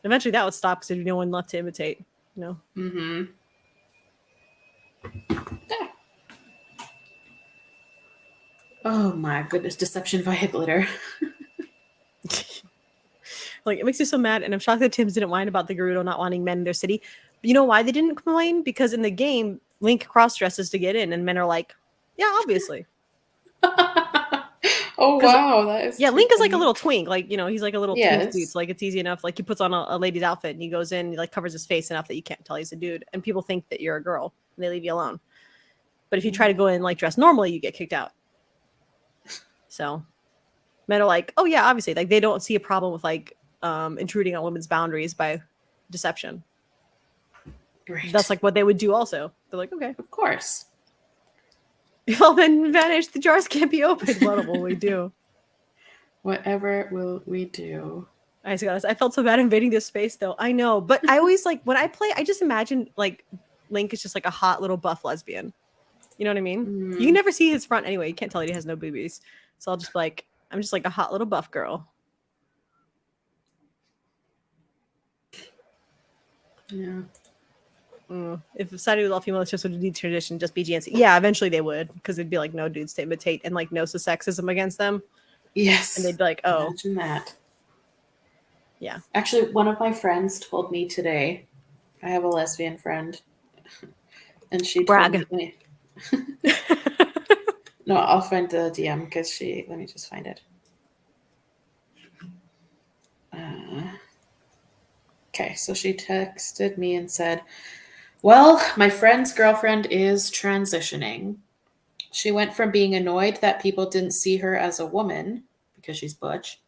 Eventually that would stop because there'd be no one left to imitate, you know. Mm-hmm. Oh my goodness, deception via glitter. Like, it makes me so mad, and I'm shocked that Tims didn't whine about the Gerudo not wanting men in their city. But you know why they didn't complain? Because in the game, Link cross-dresses to get in, and men are like, yeah, obviously. Oh wow, that is Link is like a little twink, like, you know, he's like a little twink dude, so like it's easy enough. Like he puts on a lady's outfit and he goes in and he like covers his face enough that you can't tell he's a dude, and people think that you're a girl and they leave you alone. But if you try to go in like dress normally, you get kicked out. So men are like, oh yeah, obviously, like they don't see a problem with like intruding on women's boundaries by deception. Right. That's like what they would do also. They're like, okay, of course. If all men vanish, the jars can't be opened. What will we do? Whatever will we do? I felt so bad invading this space though. I know, but I always like when I play, I just imagine like Link is just like a hot little buff lesbian. You know what I mean? You can never see his front anyway. You can't tell he has no boobies. So I'll just like, I'm just like a hot little buff girl. Yeah. If society with all female relationships would detransition, just be GNC. Yeah, eventually they would, because it'd be like no dudes to imitate and like no sexism against them. Yes. And they'd be like, oh. Imagine that. Yeah. Actually, one of my friends told me today, I have a lesbian friend, and she Brag. told me. No, I'll find the DM because let me just find it. Okay, so she texted me and said, well, my friend's girlfriend is transitioning. She went from being annoyed that people didn't see her as a woman because she's butch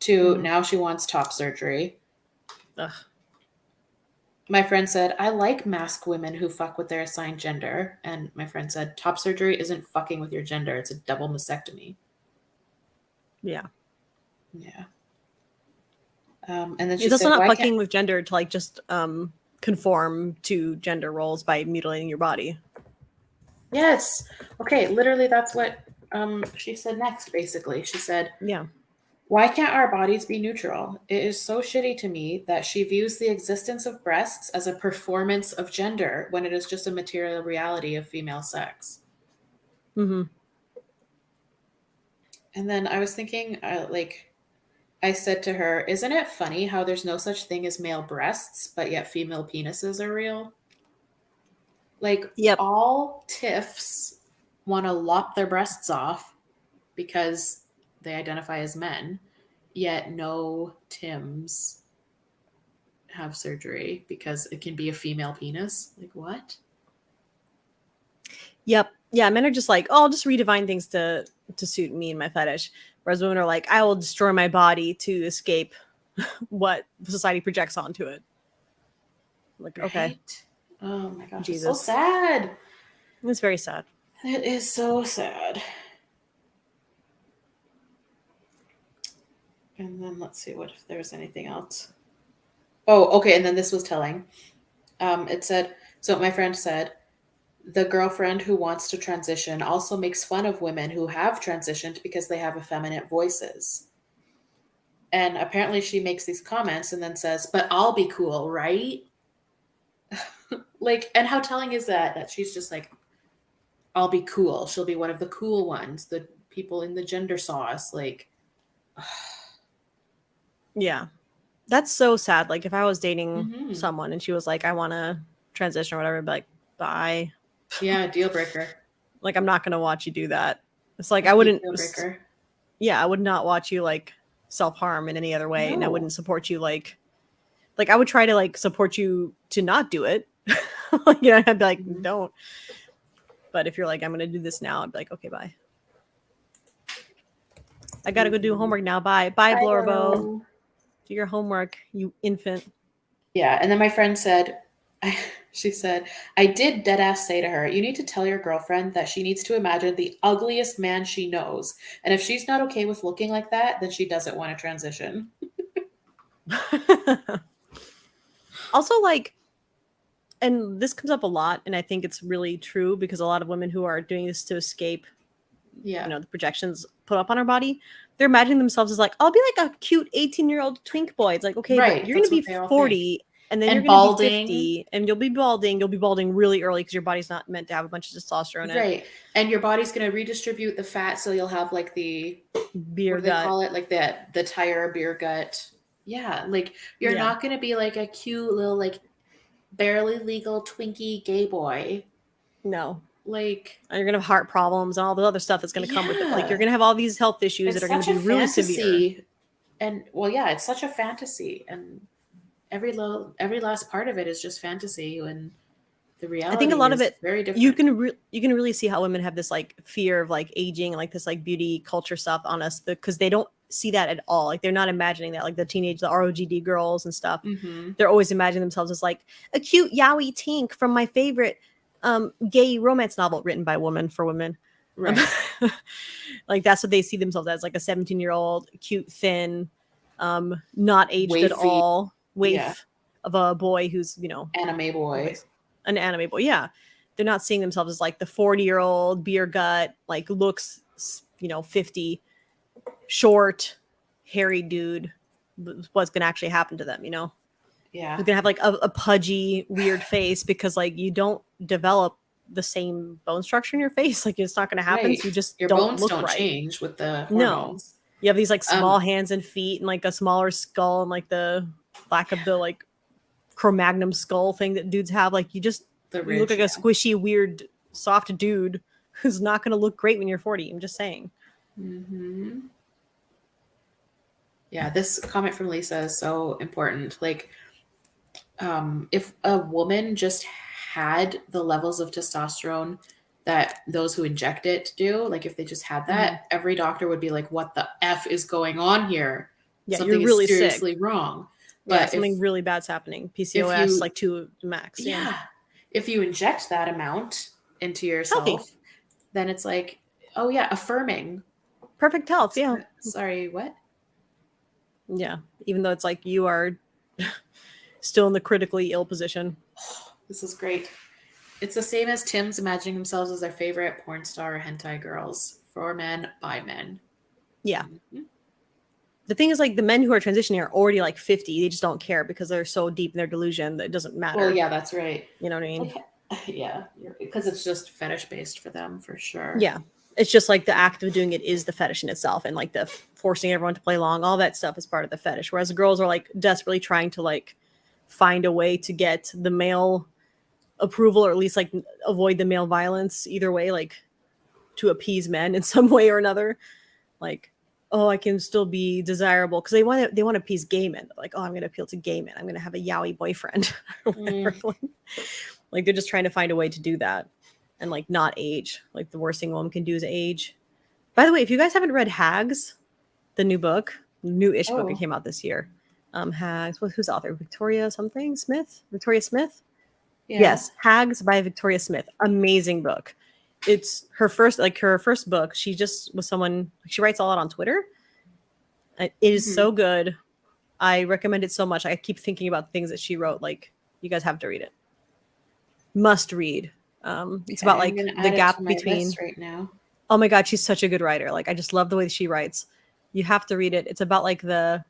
to now she wants top surgery. Ugh. My friend said, I like mask women who fuck with their assigned gender. And my friend said, top surgery isn't fucking with your gender. It's a double mastectomy. Yeah. Yeah. And then she it's also said, not fucking with gender to like just conform to gender roles by mutilating your body. Yes. Okay, literally that's what she said next, basically. She said, yeah. Why can't our bodies be neutral? It is so shitty to me that she views the existence of breasts as a performance of gender when it is just a material reality of female sex. Mm-hmm. And then I was thinking, I said to her, isn't it funny how there's no such thing as male breasts, but yet female penises are real? Like, all TIFs want to lop their breasts off because they identify as men, yet no Tims have surgery because it can be a female penis. Like, what? Yep. Yeah, men are just like, oh, I'll just redefine things to suit me and my fetish. Whereas women are like, I will destroy my body to escape what society projects onto it. Like, right? Okay. Oh my gosh, Jesus. it's so sad. It's very sad. It is so sad. And then let's see what if there's anything else. Oh, okay. And then this was telling. It said, so my friend said, the girlfriend who wants to transition also makes fun of women who have transitioned because they have effeminate voices. And apparently she makes these comments and then says, but I'll be cool, right? Like, and how telling is that? That she's just like, I'll be cool. She'll be one of the cool ones, the people in the gender sauce. Like, yeah. That's so sad. Like, if I was dating someone and she was like, I want to transition or whatever, I'd be like, bye. Yeah, deal breaker. Like, I'm not going to watch you do that. It's like, I wouldn't. Deal breaker. Yeah, I would not watch you like self-harm in any other way. No. And I wouldn't support you like I would try to like support you to not do it. You know, I'd be like, don't. But if you're like, I'm going to do this now, I'd be like, okay, bye. I got to go do homework now. Bye. Bye, Blorbo. Do your homework, you infant. Yeah. And then my friend said, she said, I did dead ass say to her, you need to tell your girlfriend that she needs to imagine the ugliest man she knows. And if she's not okay with looking like that, then she doesn't want to transition. Also, like, and this comes up a lot, and I think it's really true because a lot of women who are doing this to escape, you know, the projections put up on our body, they're imagining themselves as like, I'll be like a cute 18-year-old twink boy. It's like, okay, but you're going to be 40 and then you're going to be 50 and you'll be balding. You'll be balding really early because your body's not meant to have a bunch of testosterone in it. Right. And your body's going to redistribute the fat. So you'll have like the beer gut. They call it like the tire beer gut. Yeah. Like you're not going to be like a cute little, like barely legal Twinkie gay boy. No. Like, and you're gonna have heart problems and all the other stuff that's gonna come with it. Like you're gonna have all these health issues that are gonna be really severe. And well, yeah, it's such a fantasy, and every last part of it is just fantasy, and the reality. I think a lot of it very different. You can really see how women have this like fear of like aging and like this like beauty culture stuff on us because they don't see that at all. Like they're not imagining that. Like the ROGD girls and stuff. They're always imagining themselves as like a cute yaoi tink from my favorite gay romance novel written by women for women. Right. Like that's what they see themselves as, like a 17-year-old cute thin not aged at all waif of a boy who's, you know, anime boy. An anime boy. Yeah. They're not seeing themselves as like the 40-year-old beer gut, like looks, you know, 50, short, hairy dude. What's going to actually happen to them, you know? Who's Yeah. gonna have like a pudgy, weird face because like you don't develop the same bone structure in your face. Like it's not gonna happen. Right. So you just Your don't bones look don't right. change with the No. hormones. You have these like small Um, hands and feet and like a smaller skull and like the lack of the like Cro-Magnon skull thing that dudes have. Like the you look ridge, like a yeah. squishy, weird, soft dude who's not gonna look great when you're 40. I'm just saying. Hmm. Yeah, this comment from Lisa is so important. Like, if a woman just had the levels of testosterone that those who inject it do, like if they just had Mhm. that, every doctor would be like, what the F is going on here? Yeah, you're Something is really sick. seriously wrong. Yeah, But something really bad's happening. if PCOS, you, like to max. Yeah. yeah, if you inject that amount into Healthy. yourself, then it's like, oh yeah, affirming. Perfect health. Yeah. Sorry, what? Yeah. Even though it's like you are still in the critically ill position. This is great. It's the same as Tim's imagining themselves as their favorite porn star or hentai girls for men by men. Yeah. Mhm. The thing is, like, the men who are transitioning are already like 50. They just don't care because they're so deep in their delusion that it doesn't Well, matter. yeah, that's right. You know what I mean? Like, yeah, because it's just fetish based for them for sure. Yeah. It's just like the act of doing it is the fetish in itself, and like the forcing everyone to play along, all that stuff is part of the fetish. Whereas the girls are like desperately trying to like find a way to get the male approval, or at least like avoid the male violence either way, like to appease men in some way or another. Like, oh, I can still be desirable because they want to appease gay men. They're like, oh, I'm going to appeal to gay men. I'm going to have a yaoi boyfriend or whatever. Like they're just trying to find a way to do that and like not age. Like the worst thing a woman can do is age. By the way, if you guys haven't read Hags, the new book, new-ish book that Oh, came out this year, Hags. Who's the author? Victoria something Smith. Victoria Smith. yeah. Yes, Hags by Victoria Smith. Amazing book. It's her first book. She just was someone, she writes a lot on Twitter. It is Mhm. so good. I recommend it so much. I keep thinking about things that she wrote. Like, you guys have to read it. Must read. It's about Okay, I'm like gonna the add it to gap my between, list right now. oh my god, she's such a good writer. Like I just love the way that she writes. You have to read it. It's about like the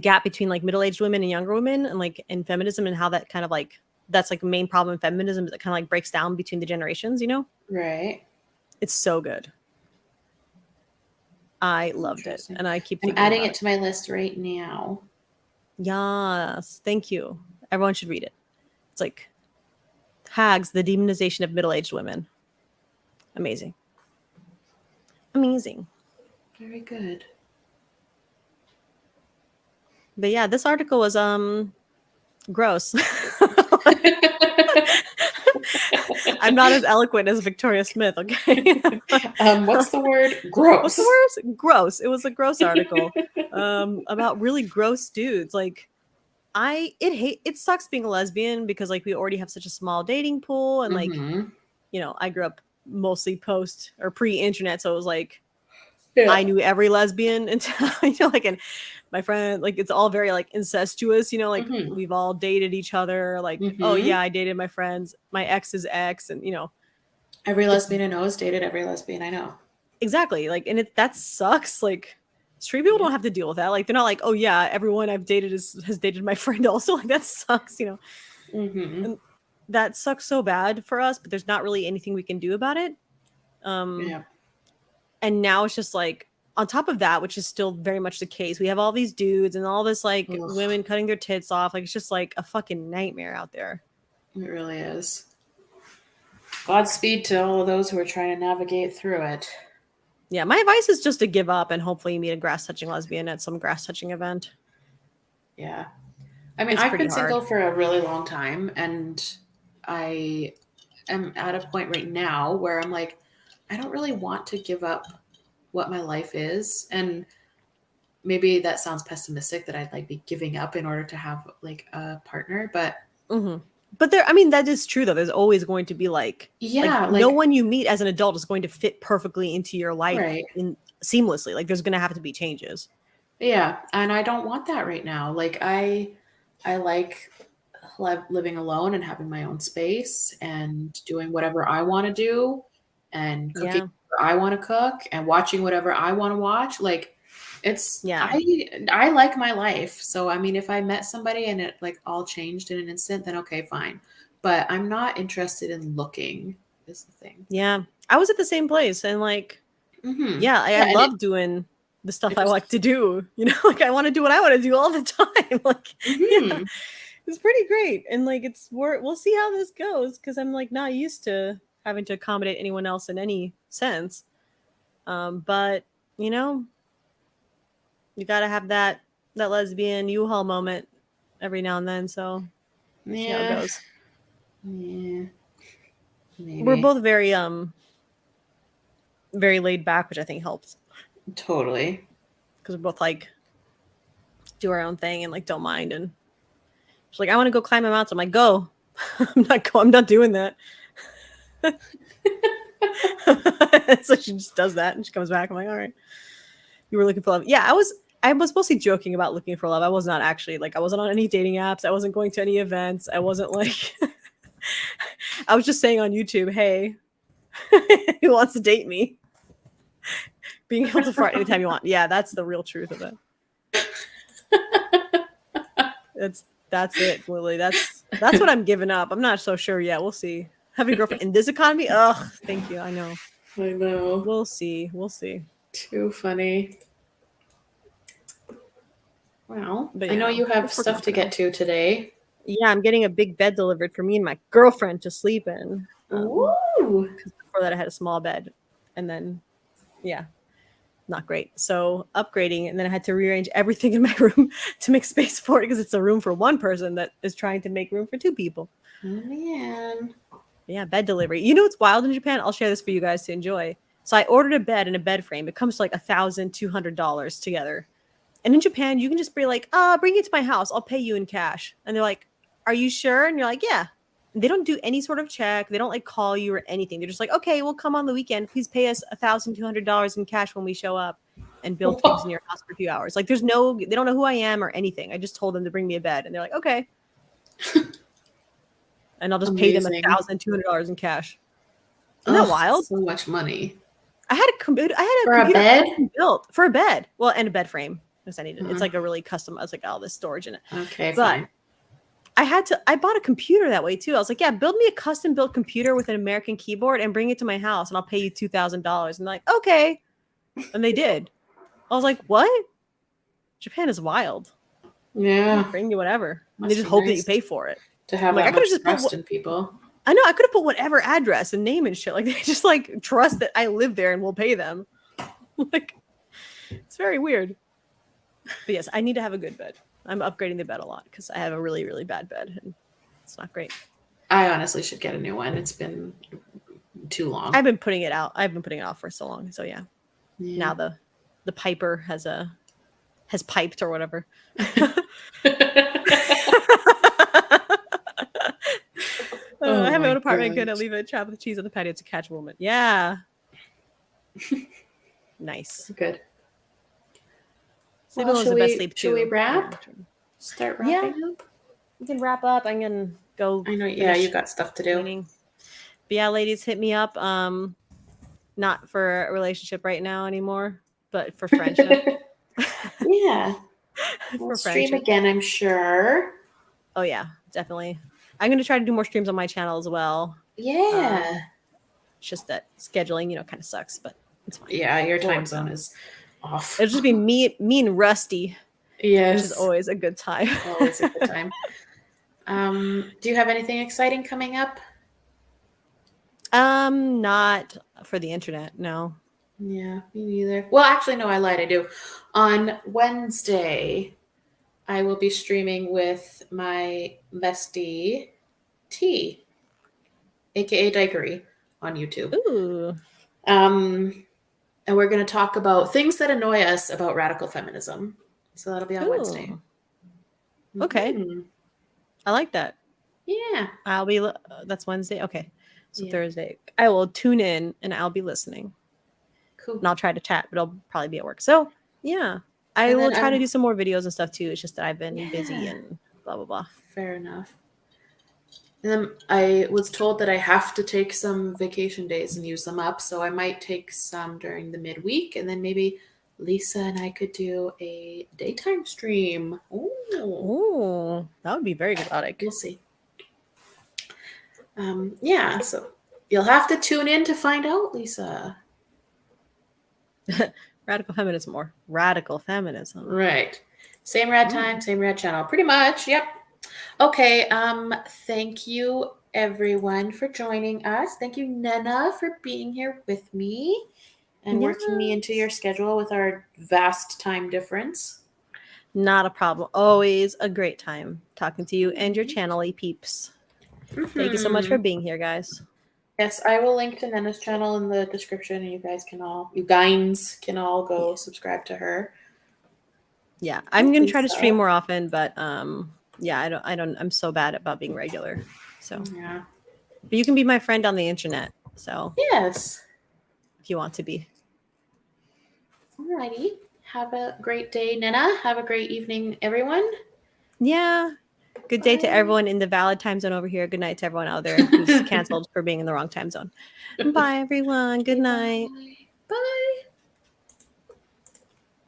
gap between like middle-aged women and younger women and like in feminism and how that kind of like that's like the main problem in feminism is it kind of like breaks down between the generations, you know? Right. It's so good. I loved it Interesting. and I keep I'm thinking adding about it it. to my list right now. Yes, thank you. Everyone should read it. It's like Hags, the demonization of middle-aged women. Amazing. Amazing. Very good. But yeah, this article was gross. I'm not as eloquent as Victoria Smith, okay? What's the word? What's the Gross. worst? Gross. It was a gross article about really gross dudes. Like it sucks being a lesbian because like we already have such a small dating pool and like, Mm-hmm. I grew up mostly post or pre-internet, so it was like I Yeah. knew every lesbian until like and my friend like it's all very like incestuous, like Mm-hmm. we've all dated each other, like oh Mm-hmm. yeah, I dated my friends, my ex's ex, and Every it's lesbian I know has dated every lesbian I know. exactly like and that sucks. Like straight people Yeah. don't have to deal with that. Like they're not like, oh yeah, everyone I've dated has dated my friend also. Like that sucks. Mm-hmm. And that sucks so bad for us, but there's not really anything we can do about it. Um Yeah. and now it's just like on top of that, which is still very much the case, we have all these dudes and all this like Ugh, women cutting their tits off. Like it's just like a fucking nightmare out there. it really is. Godspeed to all of those who are trying to navigate through it. Yeah, my advice is just to give up and hopefully meet a grass touching lesbian at some grass touching event. Yeah. I mean, It's I've pretty been hard. single for a really long time, and I am at a point right now where I'm like, I don't really want to give up what my life is. And maybe that sounds pessimistic that I'd like be giving up in order to have like a partner, but Hmm. But I mean, that is true though. There's always going to be like yeah, no like one you meet as an adult is going to fit perfectly into your life right. in seamlessly. Like there's going to have to be changes. Yeah, and I don't want that right now. Like I like living alone and having my own space and doing whatever I want to do and cooking Yeah. whatever I want to cook and watching whatever I want to watch. Like It's Yeah. I like my life. So I mean if I met somebody and it like all changed in an instant, then okay, fine. But I'm not interested in looking is the thing. Yeah. I was at the same place and like, Mm-hmm. yeah, I Yeah, and love doing the stuff it I like just to do. Like I want to do what I want to do all the time. Like, yeah, mm-hmm. it's pretty great. And like, we'll see how this goes because I'm like not used to having to accommodate anyone else in any sense. But you know, you got to have that lesbian U-Haul moment every now and then. So see how it Yeah. goes. Yeah. We're Maybe. both very laid back, which I think helps Totally. because we're both like do our own thing and like don't mind. And she's like, I want to go climb a mountain. I'm like, go. I'm not doing that. So she just does that and she comes back. I'm like, all right. You were looking for love. Yeah, I was mostly joking about looking for love. I was not actually like I wasn't on any dating apps. I wasn't going to any events. I wasn't like I was just saying on YouTube, hey, who wants to date me? Being able to fart anytime you want. Yeah, that's the real truth of it. That's it, Lily. That's what I'm giving up. I'm not so sure yet. We'll see. Having a girlfriend in this economy? Ugh, thank you. I know. I know. We'll see. We'll see. Too funny. Well, But I know yeah, you have it's working stuff out to for get now. to today. Yeah, I'm getting a big bed delivered for me and my girlfriend to sleep in. Ooh. Before that, I had a small bed, and then yeah, not great. So upgrading, and then I had to rearrange everything in my room to make space for it because it's a room for one person that is trying to make room for two people. Oh man. Yeah, bed delivery. You know what's wild in Japan? I'll share this for you guys to enjoy. So I ordered a bed and a bed frame. It comes to like $1,200 together. And in Japan, you can just be like, bring it to my house. I'll pay you in cash. And they're like, are you sure? And you're like, yeah. And they don't do any sort of check. They don't like call you or anything. They're just like, okay, we'll come on the weekend. Please pay us $1,200 in cash when we show up and build things in your house for a few hours. Like they don't know who I am or anything. I just told them to bring me a bed. And they're like, okay. And I'll just pay them Amazing. $1,200 in cash. Isn't that Oh, wild? so much money. I had a computer For a bed? custom built for a bed. Well, and a bed frame because I needed. It's Mhm. like a really custom. I was like, all this storage in it. Okay, But fine. I bought a computer that way too. I was like, yeah, build me a custom built computer with an American keyboard and bring it to my house and I'll pay you $2,000. And they're like, okay. And they did. I was like, what? Japan is wild. Yeah. Bring you whatever. And Must they just be hope that nice you pay for it. to have I'm like, that I could much have just trust put in people. I know I could have put whatever address and name and shit. Like they just like trust that I live there and will pay them. Like it's very weird. But yes, I need to have a good bed. I'm upgrading the bed a lot because I have a really, really bad bed and it's not great. I honestly should get a new one. It's been too long. I've been putting it out. I've been putting it off for so long. So yeah. Yeah. Now the piper has piped or whatever. Oh I have my my own apartment. Good. I gosh. leave it. Chop with cheese on the patio to catch a woman. Yeah. Nice. Good. Sleeping Well, was the best sleep should we too. wrap? Start wrapping up? We can wrap up. I'm gonna go. I know. Yeah, you got stuff to do. Cleaning. But yeah, ladies, hit me up. Not for a relationship right now anymore, but for friendship. Yeah. We'll For stream friendship. again, I'm sure. Oh yeah, definitely. I'm gonna try to do more streams on my channel as well. Yeah. It's just that scheduling, kind of sucks, but it's fine. Yeah, your We'll time work zone out. is off. It'll just be me and Rusty, Yes. which is always a good time. Always a good time. Do you have anything exciting coming up? Not for the internet, no. Yeah, me neither. Well, actually, no, I lied. I do. On Wednesday, I will be streaming with my bestie T, aka Dikery, on YouTube. Ooh. And we're going to talk about things that annoy us about radical feminism. So that'll be on Wednesday. Okay. Mhm. I like that. Yeah. I'll be. That's Wednesday. Okay. So Yeah. Thursday, I will tune in and I'll be listening. Cool. And I'll try to chat, but I'll probably be at work. So yeah, I And will then try to do some more videos and stuff too. It's just that I've been busy Yeah. and blah blah blah. Fair enough. And then I was told that I have to take some vacation days and use them up. So I might take some during the midweek and then maybe Lisa and I could do a daytime stream. Ooh, Ooh, that would be very exotic. we'll see. Yeah, so you'll have to tune in to find out, Lisa. Radical feminism or radical feminism. Right. Same rad time, same rad channel. Pretty much. Yep. Okay. Thank you everyone for joining us. Thank you, Nena, for being here with me and working me into your schedule with our vast time difference. Not a problem. Always a great time talking to you and your channel peeps. Thank you so much for being here, guys. Yes, I will link to Nena's channel in the description, and you guys can all go subscribe to her. Yeah, I'm gonna try to stream more often, but yeah, I don't. I'm so bad about being regular. So yeah, but you can be my friend on the internet. So yes, if you want to be. Alrighty. Have a great day, Nena. Have a great evening, everyone. Yeah. Good day to everyone in the valid time zone over here. Good night to everyone out there who's canceled for being in the wrong time zone. Bye, everyone. Good night. Bye. Bye.